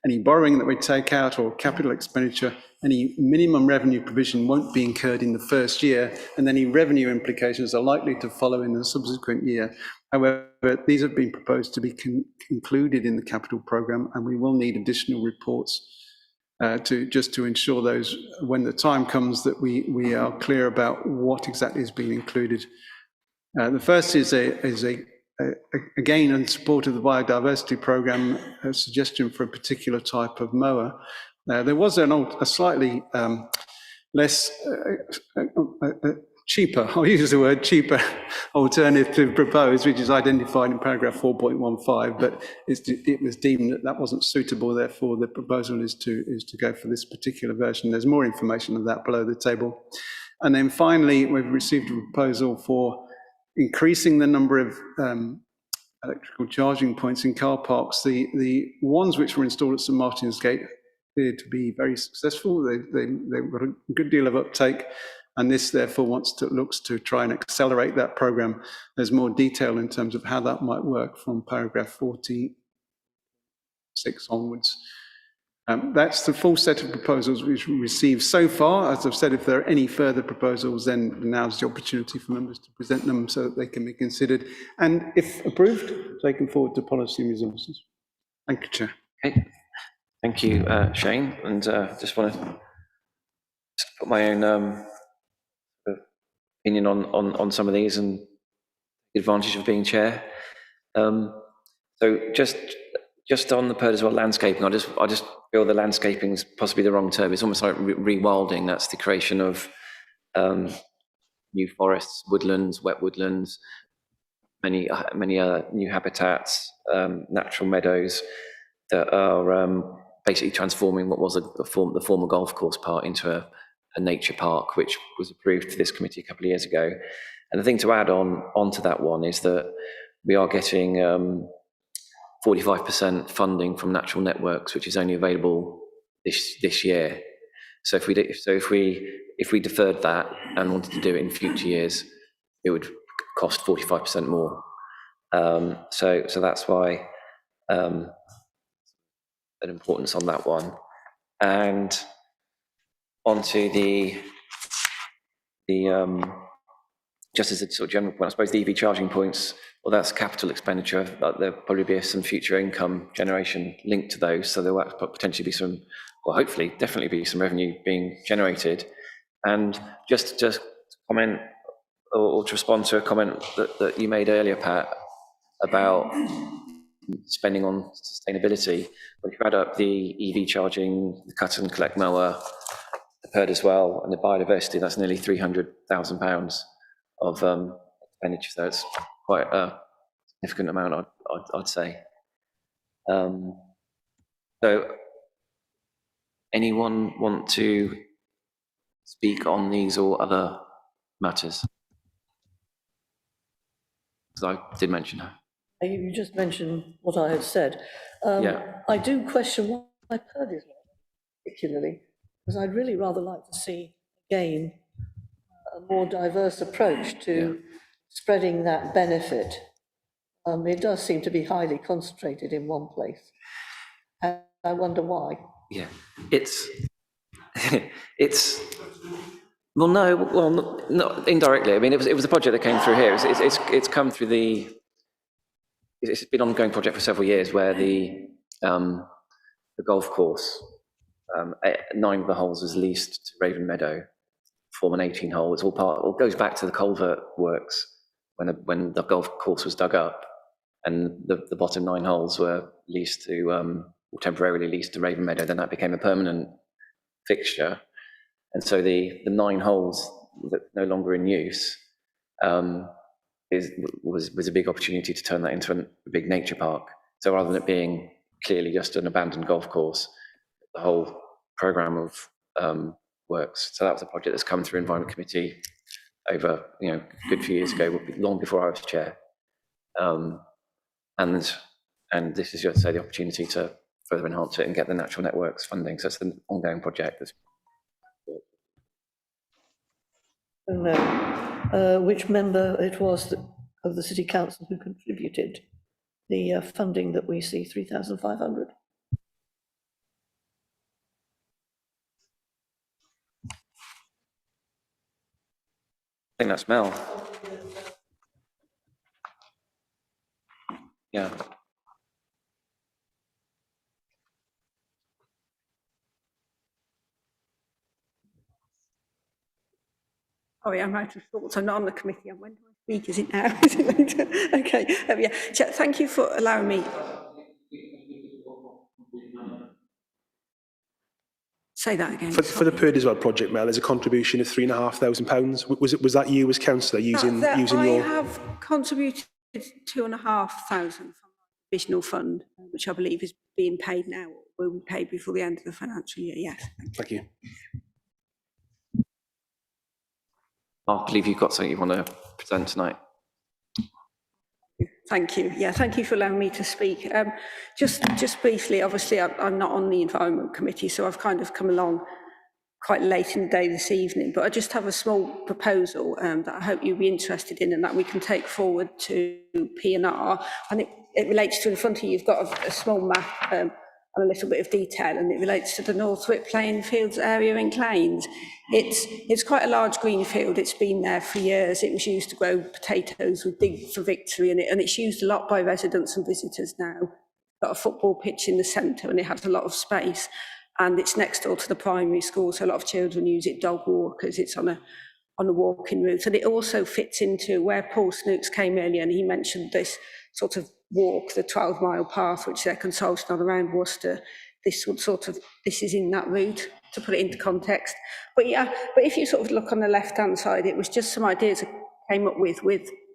any borrowing that we take out or capital expenditure, any minimum revenue provision won't be incurred in the first year, and any revenue implications are likely to follow in the subsequent year. However, these have been proposed to be included in the capital programme, and we will need additional reports to ensure those, when the time comes, that we are clear about what exactly is being included. The first is again, in support of the biodiversity programme, a suggestion for a particular type of mower. There was a slightly less cheaper, I'll use the word cheaper, alternative proposed, which is identified in paragraph 4.15, but it was deemed that wasn't suitable, therefore the proposal is to go for this particular version. There's more information of that below the table. And then finally, we've received a proposal for increasing the number of electrical charging points in car parks. The ones which were installed at St Martin's Gate appear to be very successful. They've got a good deal of uptake, and this therefore looks to try and accelerate that programme. There's more detail in terms of how that might work from paragraph 46 onwards. That's the full set of proposals we've received so far. As I've said, if there are any further proposals, then now's the opportunity for members to present them so that they can be considered, and if approved, taken forward to policy and resources. Thank you, Chair. Okay. Thank you, Shane, and just want to put my own opinion on some of these and the advantage of being chair. So just on the Purderswell landscaping, I just feel the landscaping is possibly the wrong term. It's almost like rewilding. That's the creation of new forests, woodlands, wet woodlands, many new habitats, natural meadows that are basically transforming what was the former golf course part into a nature park, which was approved to this committee a couple of years ago. And the thing to add onto that one is that we are getting 45% funding from natural networks, which is only available this year. So if we deferred that and wanted to do it in future years, it would cost 45% more. So that's why an importance on that one. And onto the just as a sort of general point, I suppose the EV charging points, well, that's capital expenditure, but there'll probably be some future income generation linked to those. So there will potentially be some, well, hopefully, definitely be some revenue being generated. And just to comment or to respond to a comment that you made earlier, Pat, about spending on sustainability, when you add up the EV charging, the cut and collect mower, the PERD as well, and the biodiversity, that's nearly £300,000 of expenditure. So it's quite a significant amount, I'd say. So anyone want to speak on these or other matters? Because I did mention her. You just mentioned what I had said. Yeah. I do question why PERD is not, particularly, because I'd really rather like to see, again, a more diverse approach to spreading that benefit. It does seem to be highly concentrated in one place. And I wonder why. Yeah, it's well, no, not indirectly. I mean, it was a project that came through here. It's come through it's been an ongoing project for several years where the golf course, 9 of the holes was leased to Raven Meadow, form an 18-hole. It's all goes back to the culvert works when the golf course was dug up, and the bottom 9 holes were leased to, or temporarily leased to Raven Meadow. Then that became a permanent fixture, and so the 9 holes that are no longer in use was a big opportunity to turn that into a big nature park. So rather than it being clearly just an abandoned golf course, the whole program of works. So that was a project that's come through Environment Committee over a good few years ago, long before I was chair. And this is just the opportunity to further enhance it and get the natural networks funding. So it's an ongoing project. Which member it was of the City Council who contributed the funding that we see, 3,500? I think that's Mel. Yeah. Sorry, I'm out of thoughts. I'm not on the committee. When do I speak? Is it now? Is it later? Okay. Yeah. Thank you for allowing me. Say that again. For the PERD as well project, Mel, there's a contribution of £3,500. Was that you as councillor using your? I have contributed 2,500 from the provisional fund, which I believe is being paid now, or will be paid before the end of the financial year. Yes. Thank you. I believe you've got something you want to present tonight. Thank you. Yeah, thank you for allowing me to speak. Just briefly, obviously, I'm not on the Environment Committee, so I've kind of come along quite late in the day this evening, but I just have a small proposal that I hope you'll be interested in and that we can take forward to P&R. And it relates to, in front of you, you've got a small map and a little bit of detail, and it relates to the Northwick Playing Fields area in Claines. It's quite a large green field. It's been there for years. It was used to grow potatoes with Dig for Victory, and it's used a lot by residents and visitors now. Got a football pitch in the centre, and it has a lot of space, and it's next door to the primary school, so a lot of children use it, dog walkers. It's on a walking route, and it also fits into where Paul Snooks came earlier, and he mentioned this sort of walk, the 12-mile path, which they're consulting on around Worcester. This is in that route, to put it into context. But if you sort of look on the left-hand side, it was just some ideas I came up with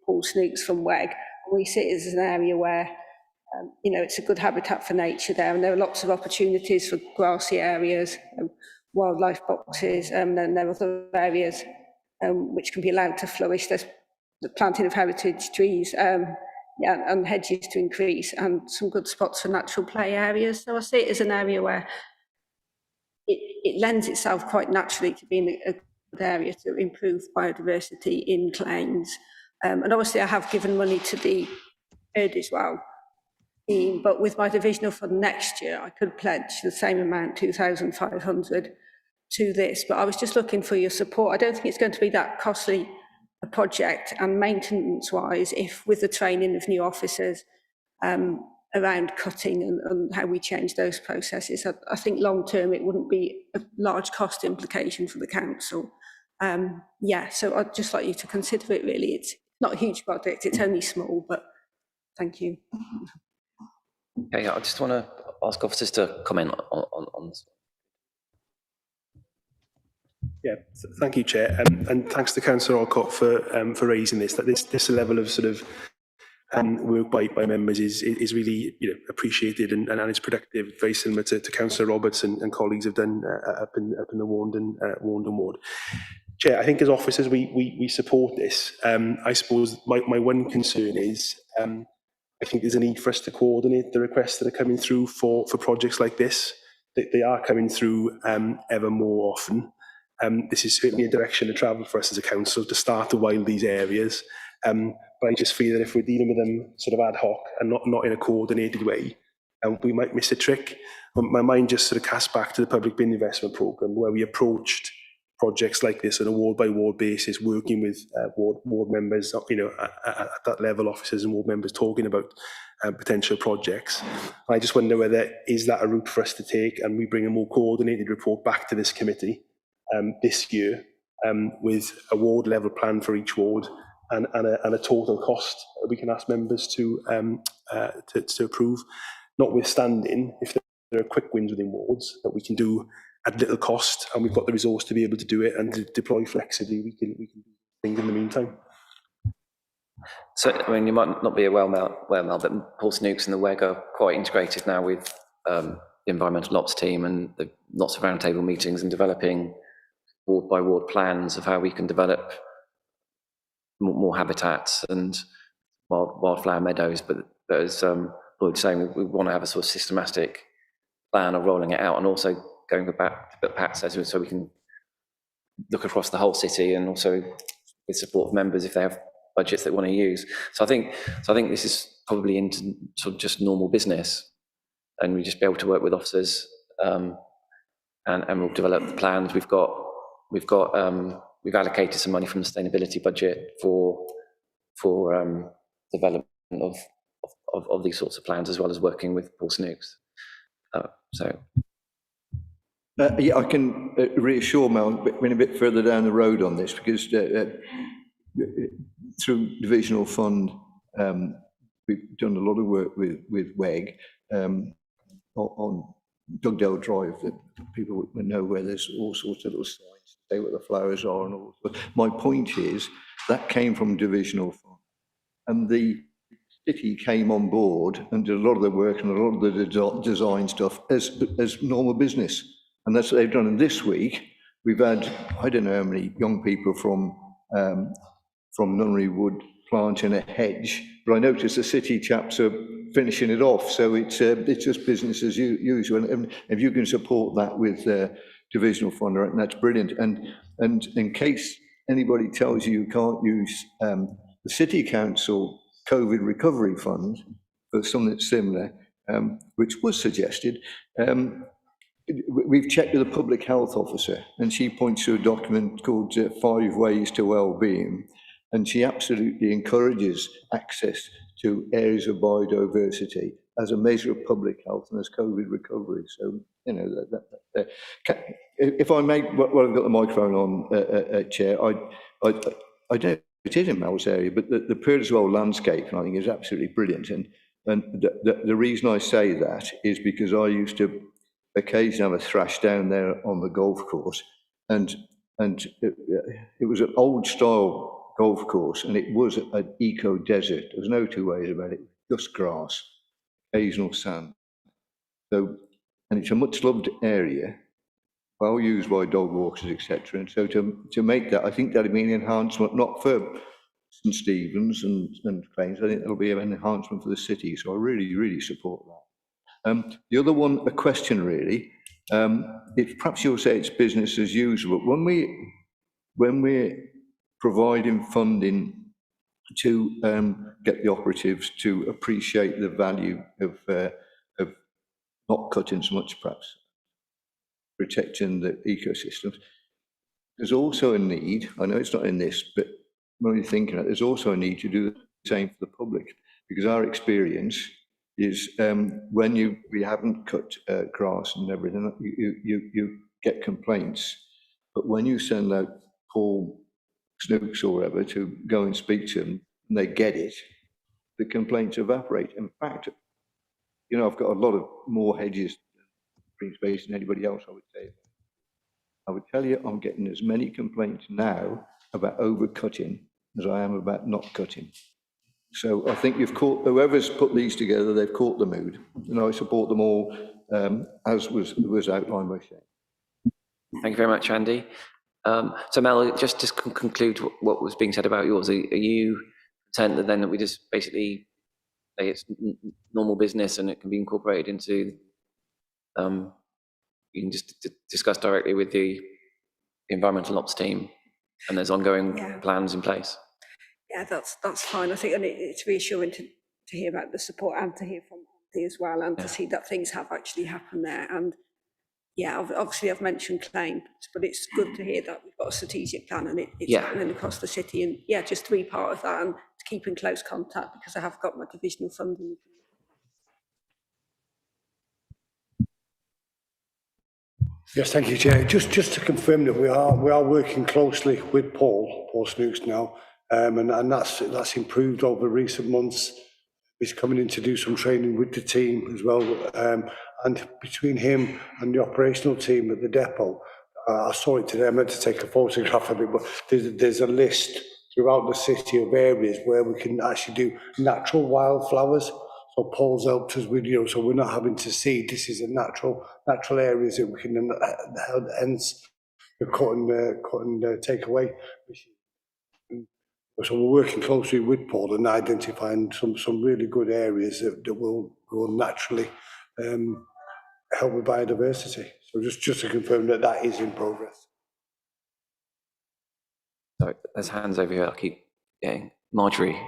Paul Snooks from WEG. We see it as an area where, it's a good habitat for nature there, and there are lots of opportunities for grassy areas, wildlife boxes, and then there are other areas which can be allowed to flourish. There's the planting of heritage trees, and hedges to increase, and some good spots for natural play areas. So I see it as an area where it lends itself quite naturally to being a good area to improve biodiversity in Claines. And obviously I have given money to the PERD as well. But with my divisional fund next year, I could pledge the same amount, 2,500, to this. But I was just looking for your support. I don't think it's going to be that costly a project, and maintenance-wise, if with the training of new officers around cutting and how we change those processes, I think long-term it wouldn't be a large cost implication for the council. Yeah, so I'd just like you to consider it really. It's not a huge project, it's only small, but thank you. Okay, I just want to ask officers to comment on this. Yeah, thank you, Chair, and thanks to Councillor Alcott for raising this. That this level of sort of work by members is really appreciated and it's productive, very similar to Councillor Roberts and colleagues have done up in the Warndon ward. Chair, I think as officers we support this. I suppose my one concern is I think there's a need for us to coordinate the requests that are coming through for projects like this. They are coming through ever more often. This is certainly a direction of travel for us as a council to start to wild these areas. But I just feel that if we're dealing with them sort of ad hoc and not in a coordinated way, we might miss a trick. My mind just sort of cast back to the public bin investment programme, where we approached projects like this on a ward by ward basis, working with ward members, at that level, officers and ward members talking about potential projects. I just wonder whether is that a route for us to take, and we bring a more coordinated report back to this committee this year with a ward level plan for each ward and a total cost we can ask members to approve, notwithstanding if there are quick wins within wards that we can do at little cost and we've got the resource to be able to do it and to deploy flexibly, we can do things in the meantime. So, I mean, you might not be aware, Mel, but Paul Snooks and the WEG are quite integrated now with the environmental ops team, and lots of roundtable meetings and developing ward by ward plans of how we can develop more habitats and wildflower meadows. But as Lloyd's saying, we want to have a sort of systematic plan of rolling it out, and also going back to what Pat says, so we can look across the whole city, and also with support of members if they have budgets they want to use. So I think this is probably into sort of just normal business, and we just be able to work with officers, and we'll develop the plans. We've allocated some money from the sustainability budget for development of these sorts of plans, as well as working with Paul Snooks. Yeah, I can reassure Mel, we're a bit further down the road on this, because through Divisional Fund, we've done a lot of work with WEG on Dugdale Drive, that people would know where there's all sorts of little signs, say where the flowers are and all. But my point is, that came from Divisional Fund, and the city came on board and did a lot of the work and a lot of the design stuff as normal business. And that's what they've done. And this week, we've had, I don't know how many young people from Nunnery Wood planting a hedge, but I noticed the city chaps are finishing it off. So it's just business as usual. And if you can support that with Divisional Fund, I reckon that's brilliant. And in case anybody tells you you can't use the City Council COVID Recovery Fund for something similar, which was suggested, we've checked with a public health officer, and she points to a document called 5 Ways to Wellbeing, and she absolutely encourages access to areas of biodiversity as a measure of public health and as COVID recovery. So, you know, if I may, well, I've got the microphone on, Chair, I don't know if it is in Mel's area, but the Purdswell landscape, I think, is absolutely brilliant. And the reason I say that is because I used to occasionally have a thrash down there on the golf course, and it was an old style golf course, and it was an eco desert. There's no two ways about it. Just grass, occasional sand. So, and it's a much loved area, well used by dog walkers, etc. And so to make that, I think that'd be an enhancement, not for St Stephen's and Claims. I think that'll be an enhancement for the city. So I really support that. The other one, a question really, perhaps you'll say it's business as usual, but when we're providing funding to get the operatives to appreciate the value of not cutting so much, perhaps protecting the ecosystems, there's also a need, I know it's not in this, but when you're thinking that, there's also a need to do the same for the public, because our experience is when we haven't cut grass and everything, you get complaints. But when you send out Paul Snooks or whatever to go and speak to them, and they get it, the complaints evaporate. In fact, you know, I've got a lot of more hedges, green space than anybody else, I would say. I would tell you, I'm getting as many complaints now about overcutting as I am about not cutting. So I think you've caught, whoever's put these together, they've caught the mood. And I support them all, as was outlined by Shane. Thank you very much, Andy. So Mel, just to conclude what was being said about yours, are you content that then that we just basically say it's normal business and it can be incorporated into, you can just discuss directly with the environmental ops team and there's ongoing plans in place? Yeah, that's fine. I think, and it's reassuring to hear about the support and to hear from Andy as well, and to see that things have actually happened there. And yeah, obviously I've mentioned claims, but it's good to hear that we've got a strategic plan and it's happening across the city. And yeah, just to be part of that and to keep in close contact, because I have got my divisional funding. Yes, thank you, Chair. Just to confirm that we are working closely with Paul Snooks now, and that's improved over recent months. He's coming in to do some training with the team as well, and between him and the operational team at the depot, I saw it today. I meant to take a photograph of it, but there's a list throughout the city of areas where we can actually do natural wildflowers. So Paul's helped us with, so we're not having to seed. This is a natural areas that we can, hence the cut and take away. So we're working closely with Paul and identifying some really good areas that will naturally help with biodiversity. So just to confirm that is in progress. Sorry, there's hands over here. I'll keep getting. Marjorie.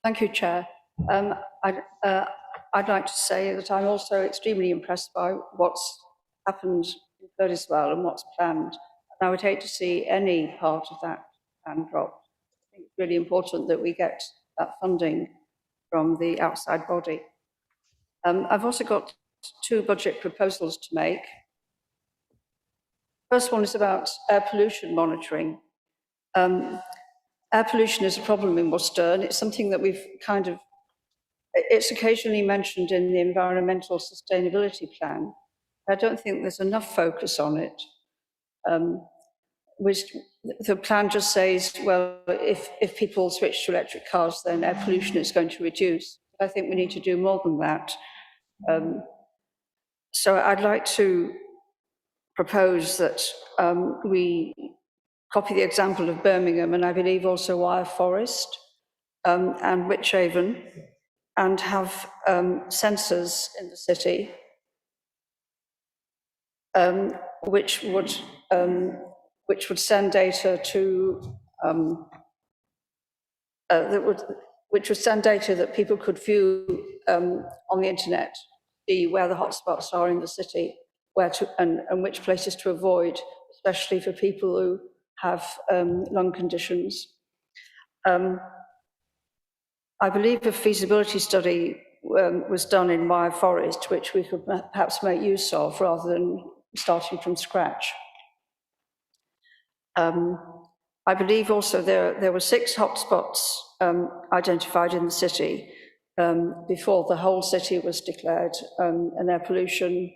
Thank you, Chair. I'd like to say that I'm also extremely impressed by what's happened in Birdiswell and what's planned. And I would hate to see any part of that plan dropped. I think it's really important that we get that funding from the outside body. I've also got two budget proposals to make. First one is about air pollution monitoring. Air pollution is a problem in Worcester, and it's something that we've it's occasionally mentioned in the environmental sustainability plan. I don't think there's enough focus on it. The plan just says, well, if people switch to electric cars, then air pollution is going to reduce. I think we need to do more than that. So I'd like to propose that we copy the example of Birmingham, and I believe also Wyre Forest and Wychavon, and have sensors in the city which would send data to which would send data that people could view on the internet, see where the hotspots are in the city, and which places to avoid, especially for people who have lung conditions. I believe a feasibility study was done in Wyre Forest, which we could perhaps make use of rather than starting from scratch. I believe also there were 6 hotspots identified in the city before the whole city was declared an air pollution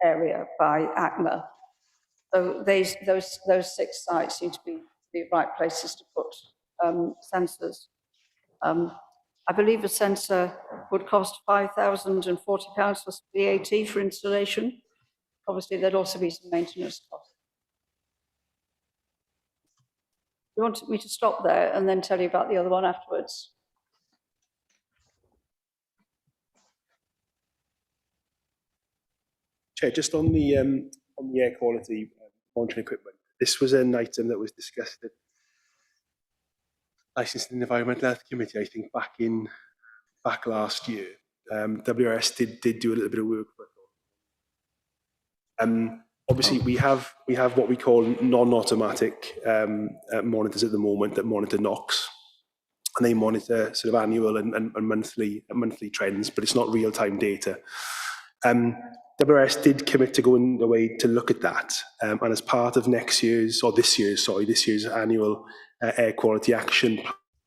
area by ACMA. So those 6 sites seem to be the right places to put sensors. I believe a sensor would cost £5,040 plus VAT for installation. Obviously, there'd also be some maintenance costs. You want me to stop there and then tell you about the other one afterwards? Chair, just on the air quality monitoring equipment, this was an item that was discussed at Licensing and Environmental Health Committee, I think, back last year. WRS did do a little bit of work. Obviously, we have what we call non-automatic monitors at the moment that monitor NOx, and they monitor sort of annual and monthly trends, but it's not real-time data. WRS did commit to going away to look at that, and as part of this year's annual air quality action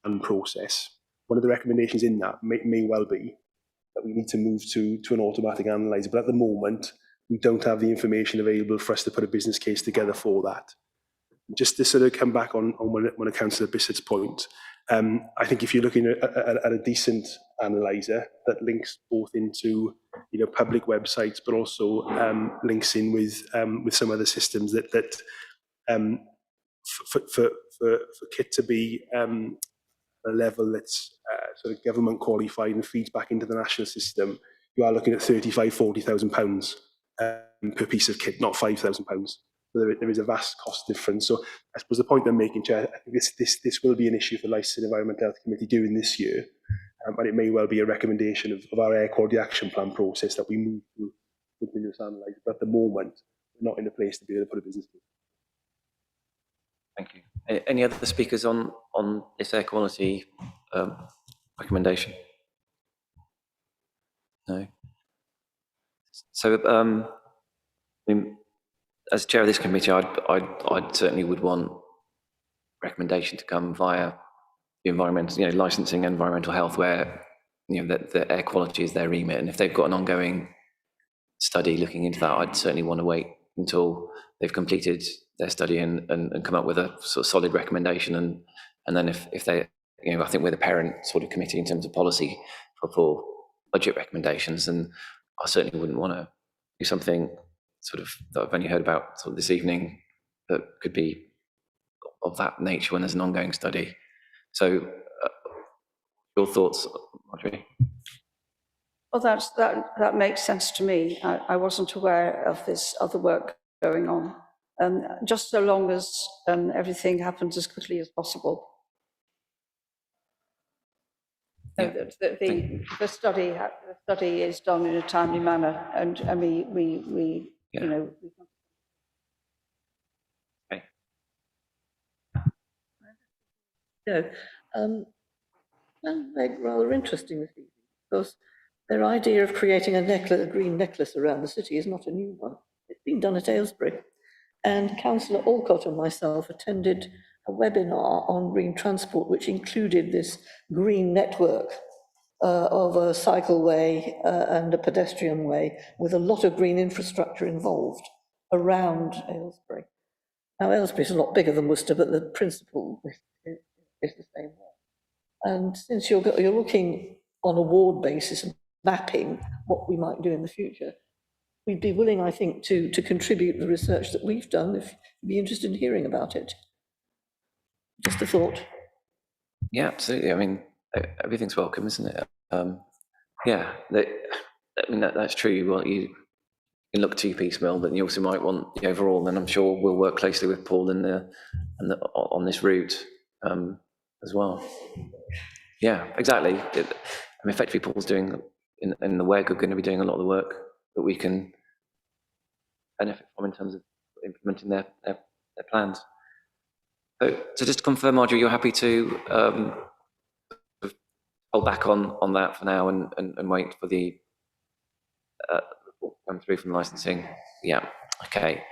plan process, one of the recommendations in that may well be that we need to move to an automatic analyzer, but at the moment, we don't have the information available for us to put a business case together for that. Just to sort of come back on one of Councillor Bissett's point, I think if you're looking at a decent analyzer that links both into public websites, but also links in with some other systems that for kit to be a level that's sort of government qualified and feeds back into the national system, you are looking at £35,000-40,000 per piece of kit, not £5,000. So there is a vast cost difference. So I suppose the point I'm making, Chair, I think this will be an issue for Licensing and Environmental Health Committee during this year, and it may well be a recommendation of our air quality action plan process that we move to continuous analyzer. But at the moment, we're not in a place to be able to put a business case. Thank you. Any other speakers on this air quality recommendation? No. So, I mean, as chair of this committee, I'd certainly would want recommendation to come via the environmental, licensing and environmental health, where the air quality is their remit, and if they've got an ongoing study looking into that, I'd certainly want to wait until they've completed their study and come up with a sort of solid recommendation, and then if they, I think we're the parent sort of committee in terms of policy for budget recommendations, and I certainly wouldn't want to do something sort of that I've only heard about sort of this evening that could be of that nature when there's an ongoing study. So, your thoughts, Marjorie? Well, that makes sense to me. I wasn't aware of this other work going on. Just so long as everything happens as quickly as possible. Yeah. So the study is done in a timely manner, and we Okay. Rather interesting this evening, because their idea of creating a green necklace around the city is not a new one. It's been done at Aylesbury. And Councillor Alcott and myself attended a webinar on green transport, which included this green network of a cycleway and a pedestrian way, with a lot of green infrastructure involved around Aylesbury. Now, Aylesbury is a lot bigger than Worcester, but the principle is the same way. And since you're looking on a ward basis and mapping what we might do in the future, we'd be willing, I think, to contribute the research that we've done, if you'd be interested in hearing about it. Just a thought. Yeah, absolutely. I mean, everything's welcome, isn't it? Yeah, I mean, that's true. Well, you can look too piecemeal, but you also might want the overall, and I'm sure we'll work closely with Paul on this route as well. Yeah, exactly. I mean, effectively, Paul's doing, in the WEG, are going to be doing a lot of the work that we can benefit from in terms of implementing their plans. So just to confirm, Marjorie, you're happy to hold back on that for now and wait for the come through from licensing? Yeah, okay.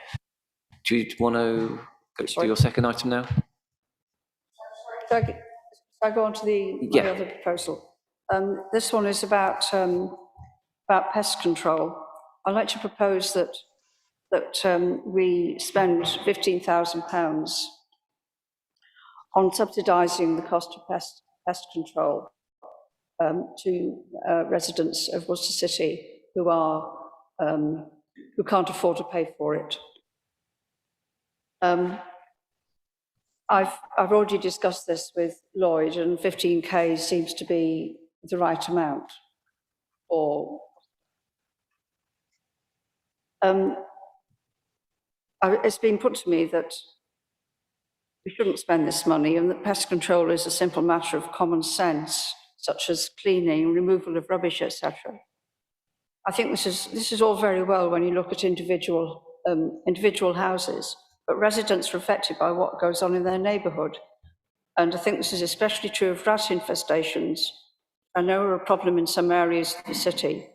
Do you want to do your second item now? So I go on to my other proposal. This one is about pest control. I'd like to propose that we spend £15,000 on subsidising the cost of pest control to residents of Worcester City who can't afford to pay for it. I've already discussed this with Lloyd, and 15k seems to be the right amount. Or it's been put to me that we shouldn't spend this money, and that pest control is a simple matter of common sense, such as cleaning, removal of rubbish, etc. I think this is all very well when you look at individual individual houses, but residents are affected by what goes on in their neighbourhood. And I think this is especially true of rat infestations. I know are a problem in some areas of the city.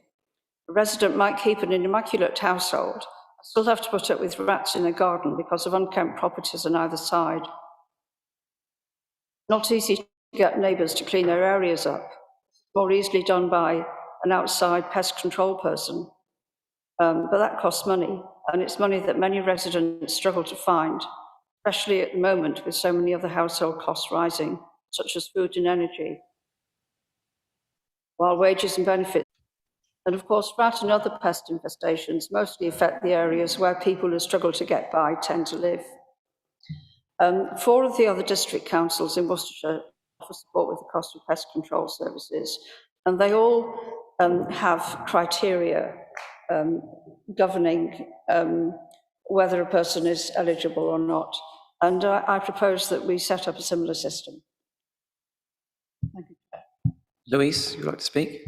A resident might keep an immaculate household, still have to put up with rats in their garden because of unkempt properties on either side. Not easy to get neighbours to clean their areas up. More easily done by an outside pest control person. But that costs money, and it's money that many residents struggle to find, especially at the moment with so many other household costs rising, such as food and energy, while wages and benefits. And of course, rat and other pest infestations mostly affect the areas where people who struggle to get by tend to live. 4 of the other district councils in Worcestershire offer support with the cost of pest control services, and they all have criteria governing whether a person is eligible or not. And I propose that we set up a similar system. Thank you. Louise, you'd like to speak?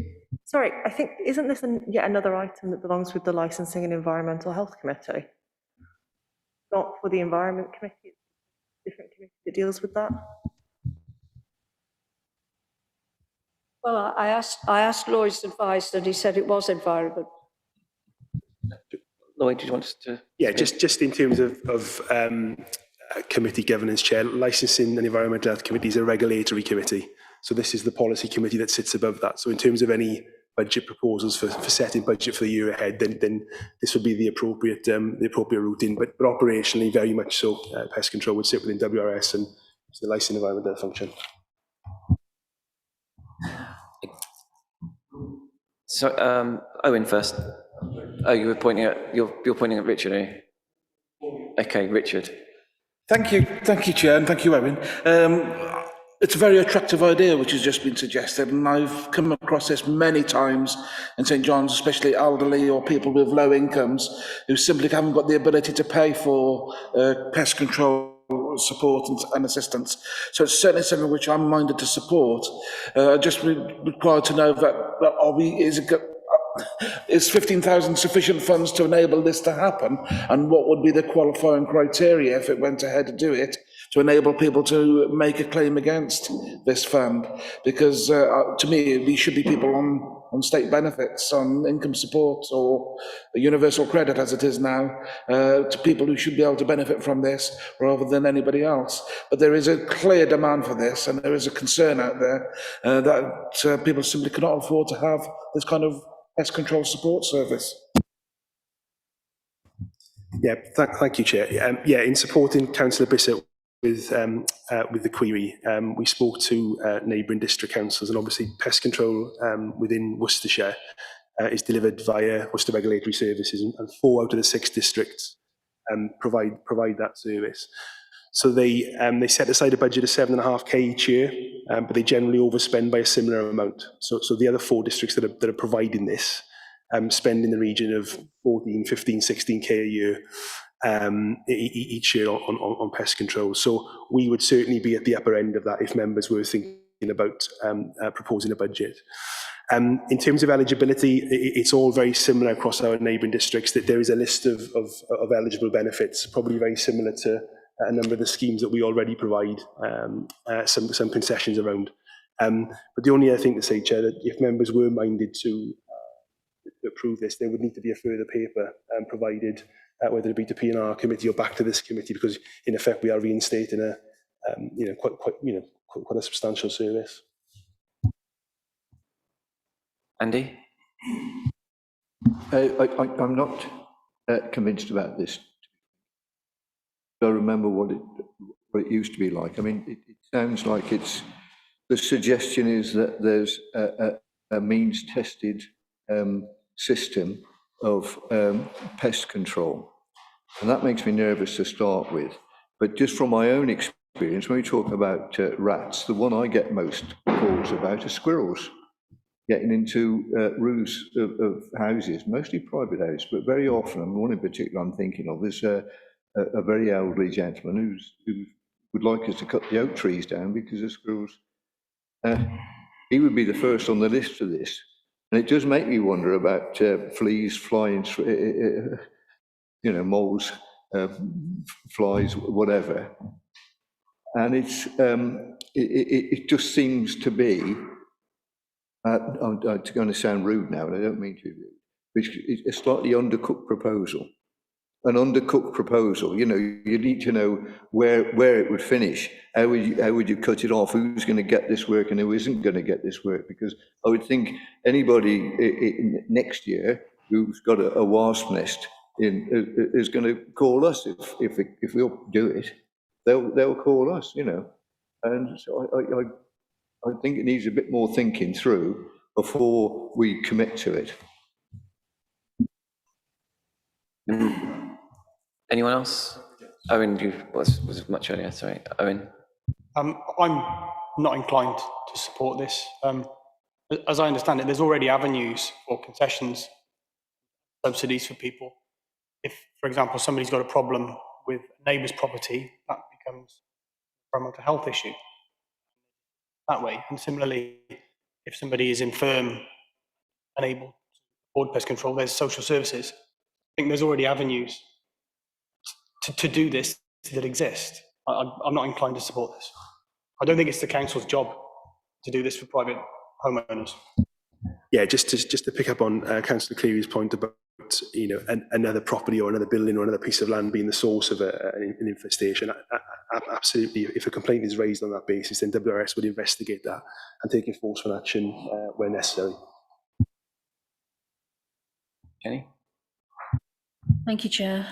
Sorry, I think, isn't this yet another item that belongs with the Licensing and Environmental Health Committee? Not for the Environment Committee, it's a different committee that deals with that? Well, I asked Lloyd's advice and he said it was environment. Lloyd, do you want us to? Yeah, just in terms of committee governance, Chair, Licensing and Environmental Health Committee is a regulatory committee. So this is the policy committee that sits above that. So in terms of any budget proposals for setting budget for the year ahead, then this would be the appropriate route in. But operationally, very much so, pest control would sit within WRS and the licensing environmental function. So, Owen first. Oh, you were pointing at you're pointing at Richard, are you? Okay, Richard. Thank you, Chair, and thank you, Owen. It's a very attractive idea which has just been suggested, and I've come across this many times in St John's, especially elderly or people with low incomes who simply haven't got the ability to pay for pest control support and assistance. So it's certainly something which I'm minded to support. Just required to know that is 15,000 sufficient funds to enable this to happen, and what would be the qualifying criteria if it went ahead to do it to enable people to make a claim against this fund? Because to me, these should be people on state benefits, on income support or universal credit as it is now, to people who should be able to benefit from this rather than anybody else. But there is a clear demand for this, and there is a concern out there that people simply cannot afford to have this kind of pest control support service. Yeah, thank you, Chair. In supporting Councillor Bissett with the query, we spoke to neighbouring district councils, and obviously pest control within Worcestershire is delivered via Worcester Regulatory Services, and 4 out of the 6 districts provide that service. So they set aside a budget of 7.5k each year, but they generally overspend by a similar amount. So the other 4 districts that are providing this spend in the region of 14, 15, 16k a year each year on pest control. So we would certainly be at the upper end of that if members were thinking about proposing a budget. In terms of eligibility, it's all very similar across our neighbouring districts. That there is a list of eligible benefits, probably very similar to a number of the schemes that we already provide some concessions around. But the only other thing to say, Chair, that if members were minded to approve this, there would need to be a further paper provided, whether it be to P&R committee or back to this committee, because in effect we are reinstating quite a substantial service. Andy? I'm not convinced about this. I remember what it used to be like. I mean, it sounds like the suggestion is that there's a means-tested system of pest control, and that makes me nervous to start with. But just from my own experience, when we talk about rats, the one I get most calls about are squirrels getting into roofs of houses, mostly private houses, but very often, and one in particular I'm thinking of, is a very elderly gentleman who would like us to cut the oak trees down because of squirrels. He would be the first on the list for this. And it does make me wonder about fleas flying moles, flies, whatever. And it just seems to be, I'm going to sound rude now, and I don't mean to, but it's a slightly undercooked proposal. An undercooked proposal, you need to know where it would finish. How would you cut it off? Who's going to get this work and who isn't going to get this work? Because I would think anybody next year who's got a wasp nest is going to call us if we'll do it. They'll call us, And so I think it needs a bit more thinking through before we commit to it. Anyone else? Owen, you was much earlier, sorry. Owen? I'm not inclined to support this. As I understand it, there's already avenues for concessions, subsidies for people. If, for example, somebody's got a problem with a neighbour's property, that becomes a mental health issue that way. And similarly, if somebody is infirm, unable to afford pest control, there's social services. I think there's already avenues to do this that exist. I'm not inclined to support this. I don't think it's the council's job to do this for private homeowners. Yeah, just to pick up on Councillor Cleary's point about another property or another building or another piece of land being the source of an infestation. Absolutely, if a complaint is raised on that basis, then WRS would investigate that and take enforcement action where necessary. Jenny? Thank you, Chair.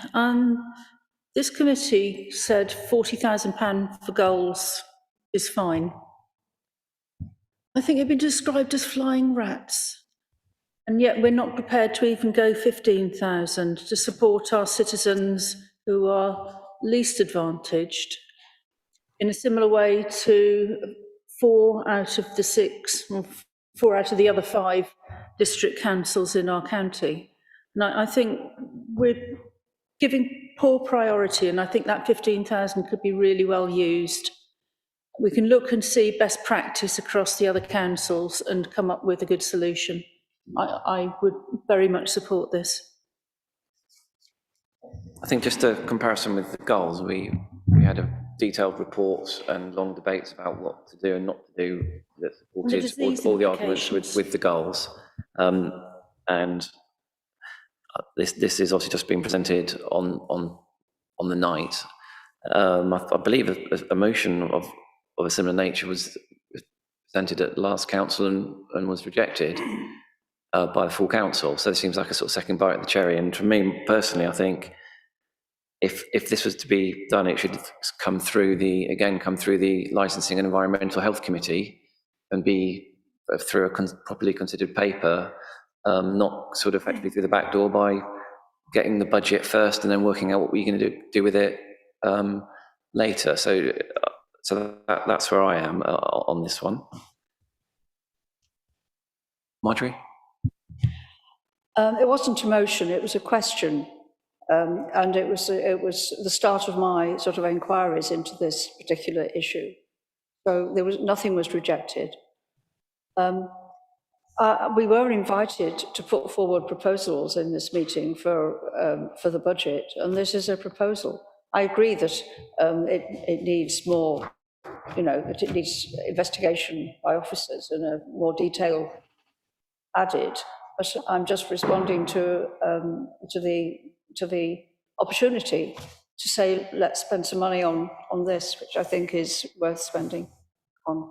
This committee said £40,000 for goals is fine. I think it'd been described as flying rats. And yet we're not prepared to even go 15,000 to support our citizens who are least advantaged in a similar way to 4 out of the 6, or 4 out of the other 5 district councils in our county. And I think we're giving poor priority, and I think that 15,000 could be really well used. We can look and see best practice across the other councils and come up with a good solution. I would very much support this. I think just a comparison with the goals, we had a detailed report and long debates about what to do and not to do that supported all the arguments with the goals. And this is obviously just being presented on the night. I believe a motion of a similar nature was presented at last council and was rejected by the full council. So it seems like a sort of second bite at the cherry. And for me personally, I think if this was to be done, it should come through the Licensing and Environmental Health Committee and be through a properly considered paper, not sort of effectively through the back door by getting the budget first and then working out what we're going to do with it later. So that's where I am on this one. Marjorie? It wasn't a motion, it was a question. And it was the start of my sort of inquiries into this particular issue. So nothing was rejected. We were invited to put forward proposals in this meeting for the budget, and this is a proposal. I agree that it needs more, that it needs investigation by officers and a more detail added. But I'm just responding to the opportunity to say, let's spend some money on this, which I think is worth spending on.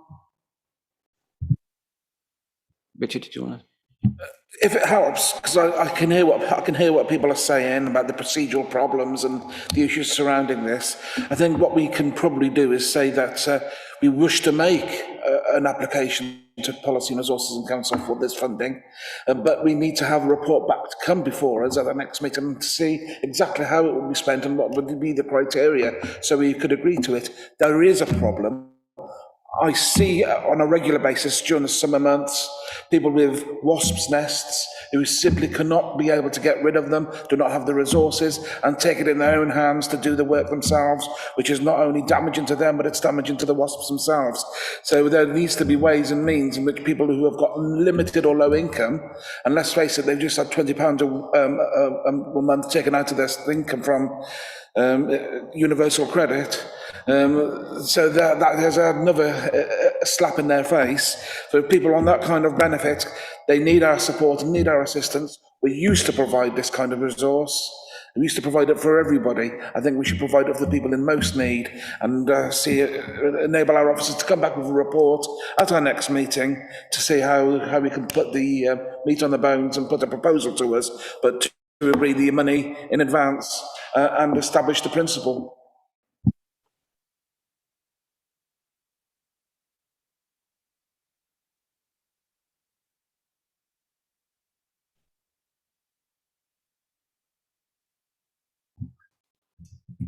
Richard, did you want to? If it helps, because I can hear what people are saying about the procedural problems and the issues surrounding this. I think what we can probably do is say that we wish to make an application to Policy and Resources and Council for this funding, but we need to have a report back to come before us at the next meeting to see exactly how it will be spent and what would be the criteria so we could agree to it. There is a problem. I see on a regular basis during the summer months people with wasps' nests who simply cannot be able to get rid of them, do not have the resources, and take it in their own hands to do the work themselves, which is not only damaging to them, but it's damaging to the wasps themselves. So there needs to be ways and means in which people who have got limited or low income, and let's face it, they've just had £20 a month taken out of their income from universal credit. So that has another slap in their face. So people on that kind of benefit, they need our support and need our assistance. We used to provide this kind of resource. We used to provide it for everybody. I think we should provide it for the people in most need and enable our officers to come back with a report at our next meeting to see how we can put the meat on the bones and put a proposal to us, but to agree the money in advance and establish the principle.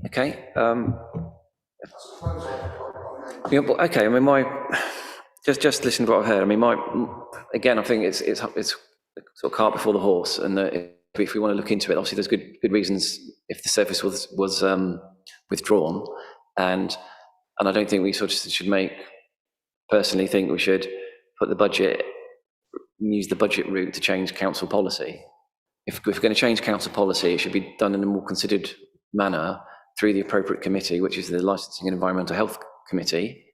Okay. Yeah, but okay. I mean, just listen to what I've heard. I mean, again, I think it's sort of cart before the horse, and if we want to look into it, obviously there's good reasons if the service was withdrawn, and I don't think we sort of should personally think we should put use the budget route to change council policy. If we're going to change council policy, it should be done in a more considered manner through the appropriate committee, which is the Licensing and Environmental Health Committee.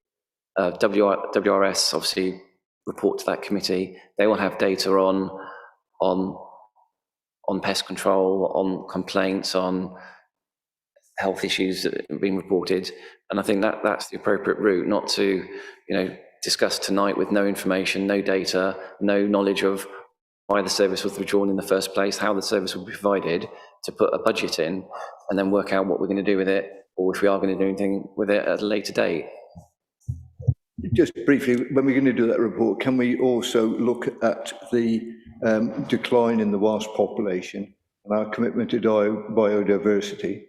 WRS obviously report to that committee. They will have data on pest control, on complaints, on health issues that have been reported. And I think that's the appropriate route, not to, discuss tonight with no information, no data, no knowledge of why the service was withdrawn in the first place, how the service will be provided, to put a budget in and then work out what we're going to do with it, or if we are going to do anything with it at a later date. Just briefly, when we're going to do that report, can we also look at the decline in the wasp population and our commitment to biodiversity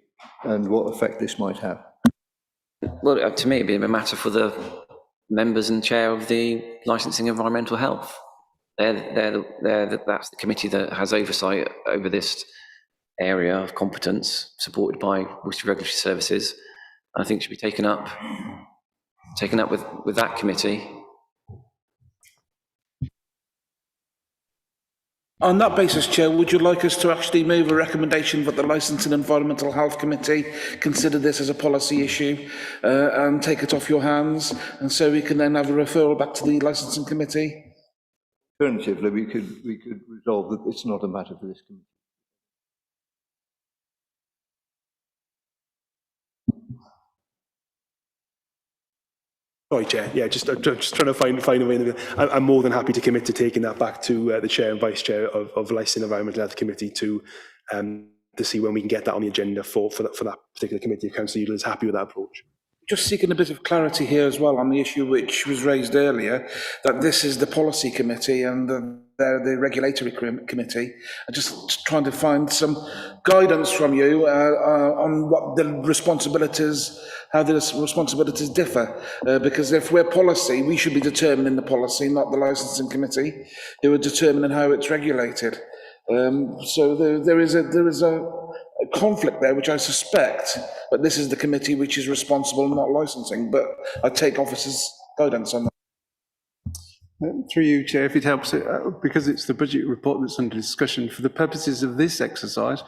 and what effect this might have? Well, to me, it'd be a matter for the members and chair of the Licensing Environmental Health. That's the committee that has oversight over this area of competence, supported by Worcester Regulatory Services. I think it should be taken up with that committee. On that basis, Chair, would you like us to actually move a recommendation that the Licensing and Environmental Health Committee consider this as a policy issue and take it off your hands, and so we can then have a referral back to the Licensing Committee? Alternatively, we could resolve that it's not a matter for this committee. Sorry, Chair. Yeah, just trying to find a way. I'm more than happy to commit to taking that back to the Chair and Vice Chair of Licensing and Environmental Health Committee to see when we can get that on the agenda for that particular committee. If Councillor Udall is happy with that approach. Just seeking a bit of clarity here as well on the issue which was raised earlier, that this is the policy committee and they're the regulatory committee. I'm just trying to find some guidance from you on what the responsibilities, how the responsibilities differ. Because if we're policy, we should be determining the policy, not the licensing committee, who are determining how it's regulated. So there is a conflict there, which I suspect, but this is the committee which is responsible, not licensing. But I take officers' guidance on that. Through you, Chair, if it helps, because it's the budget report that's under discussion, for the purposes of this exercise,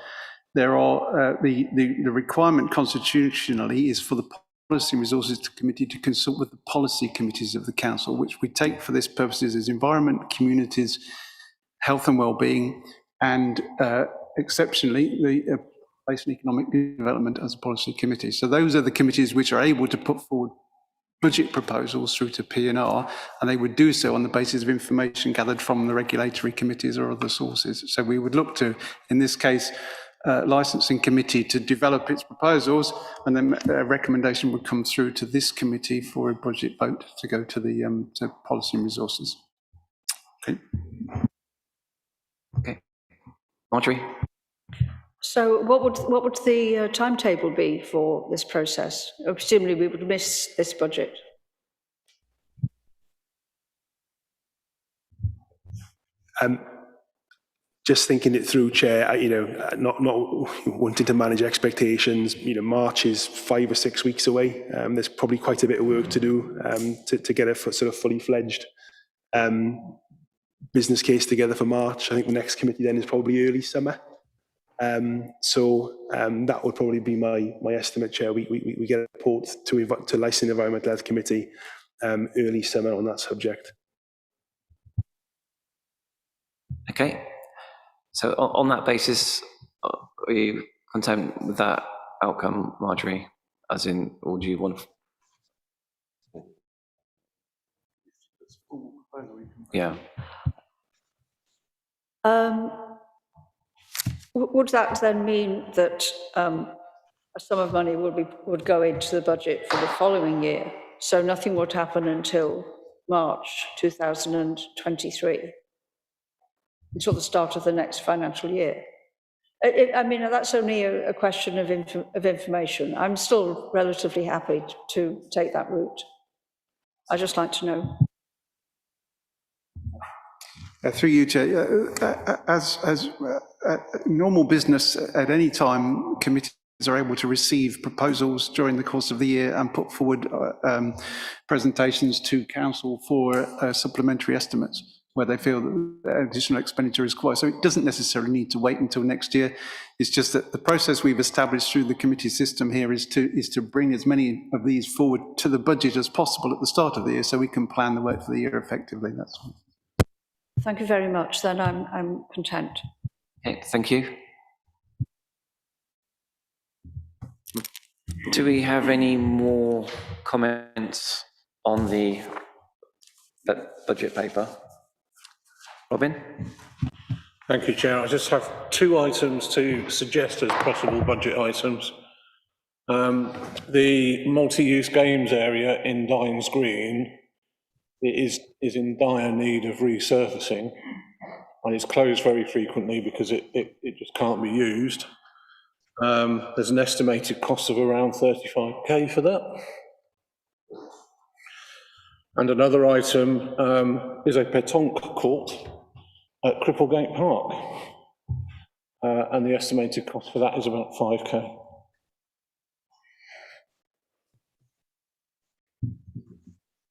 there are the requirement constitutionally is for the Policy and Resources Committee to consult with the policy committees of the council, which we take for this purposes as environment, communities, health and well-being, and exceptionally the Place and Economic Development as a policy committee. So those are the committees which are able to put forward budget proposals through to P&R, and they would do so on the basis of information gathered from the regulatory committees or other sources. So we would look to, in this case, licensing committee to develop its proposals, and then a recommendation would come through to this committee for a budget vote to go to the to policy and resources. Okay. Okay. Marjorie? So what would the timetable be for this process? Presumably we would miss this budget. Just thinking it through, Chair, not wanting to manage expectations, March is 5 or 6 weeks away. There's probably quite a bit of work to do to get a sort of fully fledged business case together for March. I think the next committee then is probably early summer. That would probably be my estimate, Chair. We get a report to Licensing Environmental Health Committee early summer on that subject. Okay. So on that basis, are you content with that outcome, Marjorie? As in, or do you want? Yeah. Would that then mean that a sum of money would go into the budget for the following year? So nothing would happen until March 2023, until the start of the next financial year? I mean, that's only a question of information. I'm still relatively happy to take that route. I'd just like to know. Through you, Chair, as normal business at any time, committees are able to receive proposals during the course of the year and put forward presentations to council for supplementary estimates where they feel that additional expenditure is required. So it doesn't necessarily need to wait until next year. It's just that the process we've established through the committee system here is to bring as many of these forward to the budget as possible at the start of the year so we can plan the work for the year effectively. That's all. Thank you very much. Then I'm content. Okay, thank you. Do we have any more comments on the budget paper? Robin? Thank you, Chair. I just have 2 items to suggest as possible budget items. The multi-use games area in Dines Green is in dire need of resurfacing, and it's closed very frequently because it just can't be used. There's an estimated cost of around 35k for that. And another item is a pétanque court at Cripplegate Park, and the estimated cost for that is about 5k.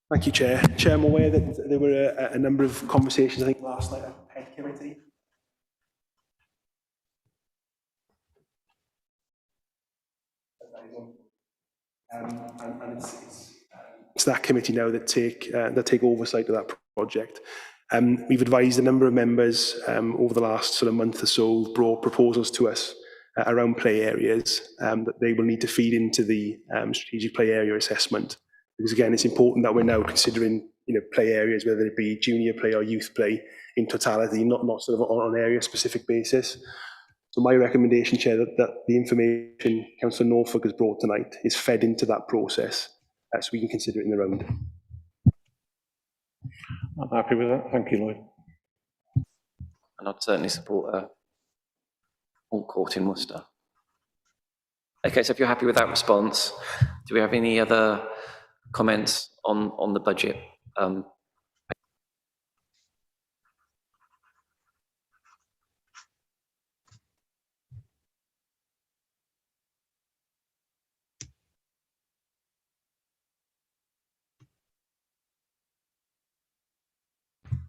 Thank you, Chair. Chair, I'm aware that there were a number of conversations, I think, last night at the Pest Committee. And it's that committee now that take oversight of that project. We've advised a number of members over the last sort of month or so, brought proposals to us around play areas that they will need to feed into the strategic play area assessment. Because again, it's important that we're now considering, play areas, whether it be junior play or youth play, in totality, not sort of on an area-specific basis. So my recommendation, Chair, that the information Councillor Norfolk has brought tonight is fed into that process, so we can consider it in the round. I'm happy with that. Thank you, Lloyd. And I'd certainly support a full court in Worcester. Okay, so if you're happy with that response, do we have any other comments on the budget?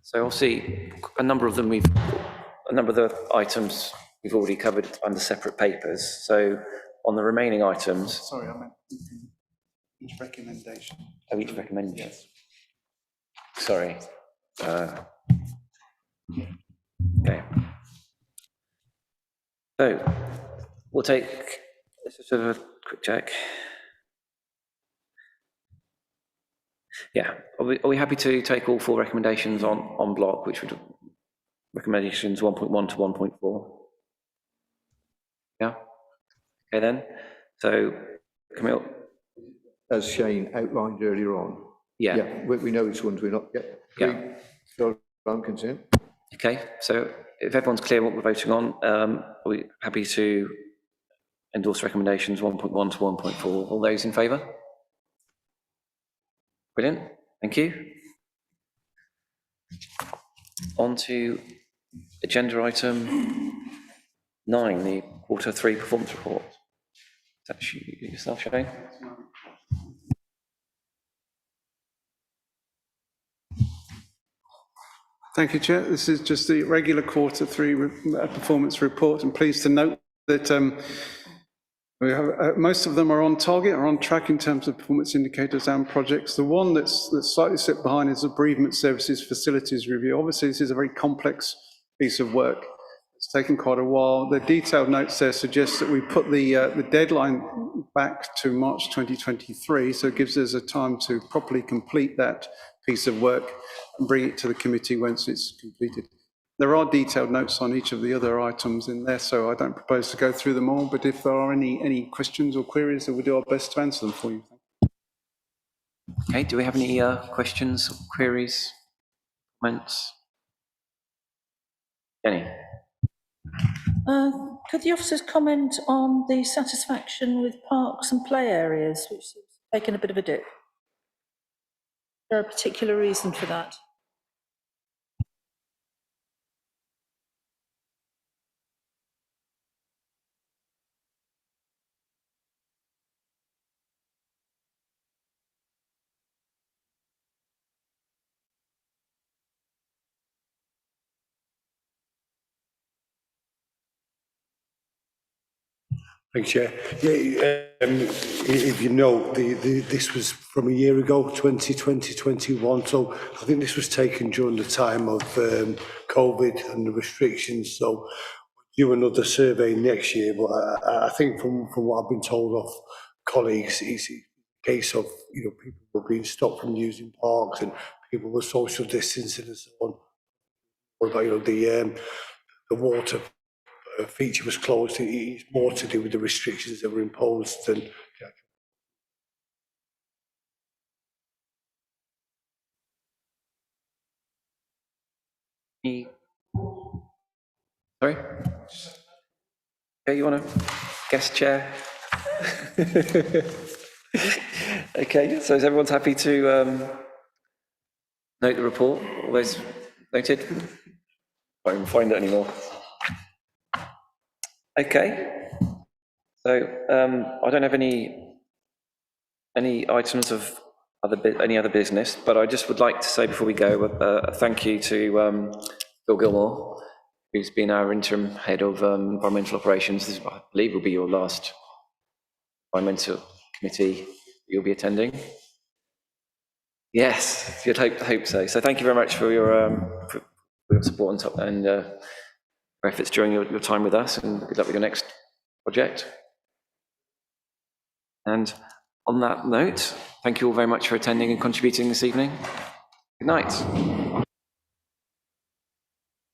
So obviously, a number of the items we've already covered under separate papers. So on the remaining items. Sorry, I meant each recommendation. Oh, each recommendation. Yes. Sorry. Okay. So we'll take, let's just have a quick check. Yeah, are we happy to take all 4 recommendations on block, which would recommendations 1.1 to 1.4? Yeah. Okay then. So Camille, as Shane outlined earlier on. Yeah. We know which ones we're not yet. Yeah. So I'm concerned. Okay, so if everyone's clear what we're voting on, are we happy to endorse recommendations 1.1 to 1.4? All those in favour? Brilliant, thank you. On to agenda item 9, the Q3 performance report. Is that yourself, Shane? Thank you, Chair. This is just the regular Q3 performance report. I'm pleased to note that we have, most of them are on target, are on track in terms of performance indicators and projects. The one that's slightly slipped behind is the Bereavement Services Facilities Review. Obviously, this is a very complex piece of work. It's taken quite a while. The detailed notes there suggest that we put the deadline back to March 2023, so it gives us a time to properly complete that piece of work and bring it to the committee once it's completed. There are detailed notes on each of the other items in there, so I don't propose to go through them all, but if there are any questions or queries, then we'll do our best to answer them for you. Okay, do we have any questions, queries, comments? Jenny? Could the officers comment on the satisfaction with parks and play areas, which has taken a bit of a dip? Is there a particular reason for that? Thanks, Chair. Yeah, if you know, this was from a year ago, 2020-21, so I think this was taken during the time of COVID and the restrictions, so do another survey next year, but I think from what I've been told of colleagues, it's a case of, you know, people were being stopped from using parks and people were social distancing and so on. What about, you know, the water feature was closed. It's more to do with the restrictions that were imposed than. Sorry? Okay, you want to guest chair? Okay, so is everyone's happy to note the report? All those noted? I won't find it anymore. Okay, so I don't have any items of any other business, but I just would like to say before we go a thank you to Bill Gilmore, who's been our interim head of environmental operations. This, I believe, will be your last environmental committee you'll be attending. Yes, you'd hope so. So thank you very much for your support and efforts during your time with us, and good luck with your next project. And on that note, thank you all very much for attending and contributing this evening. Good night.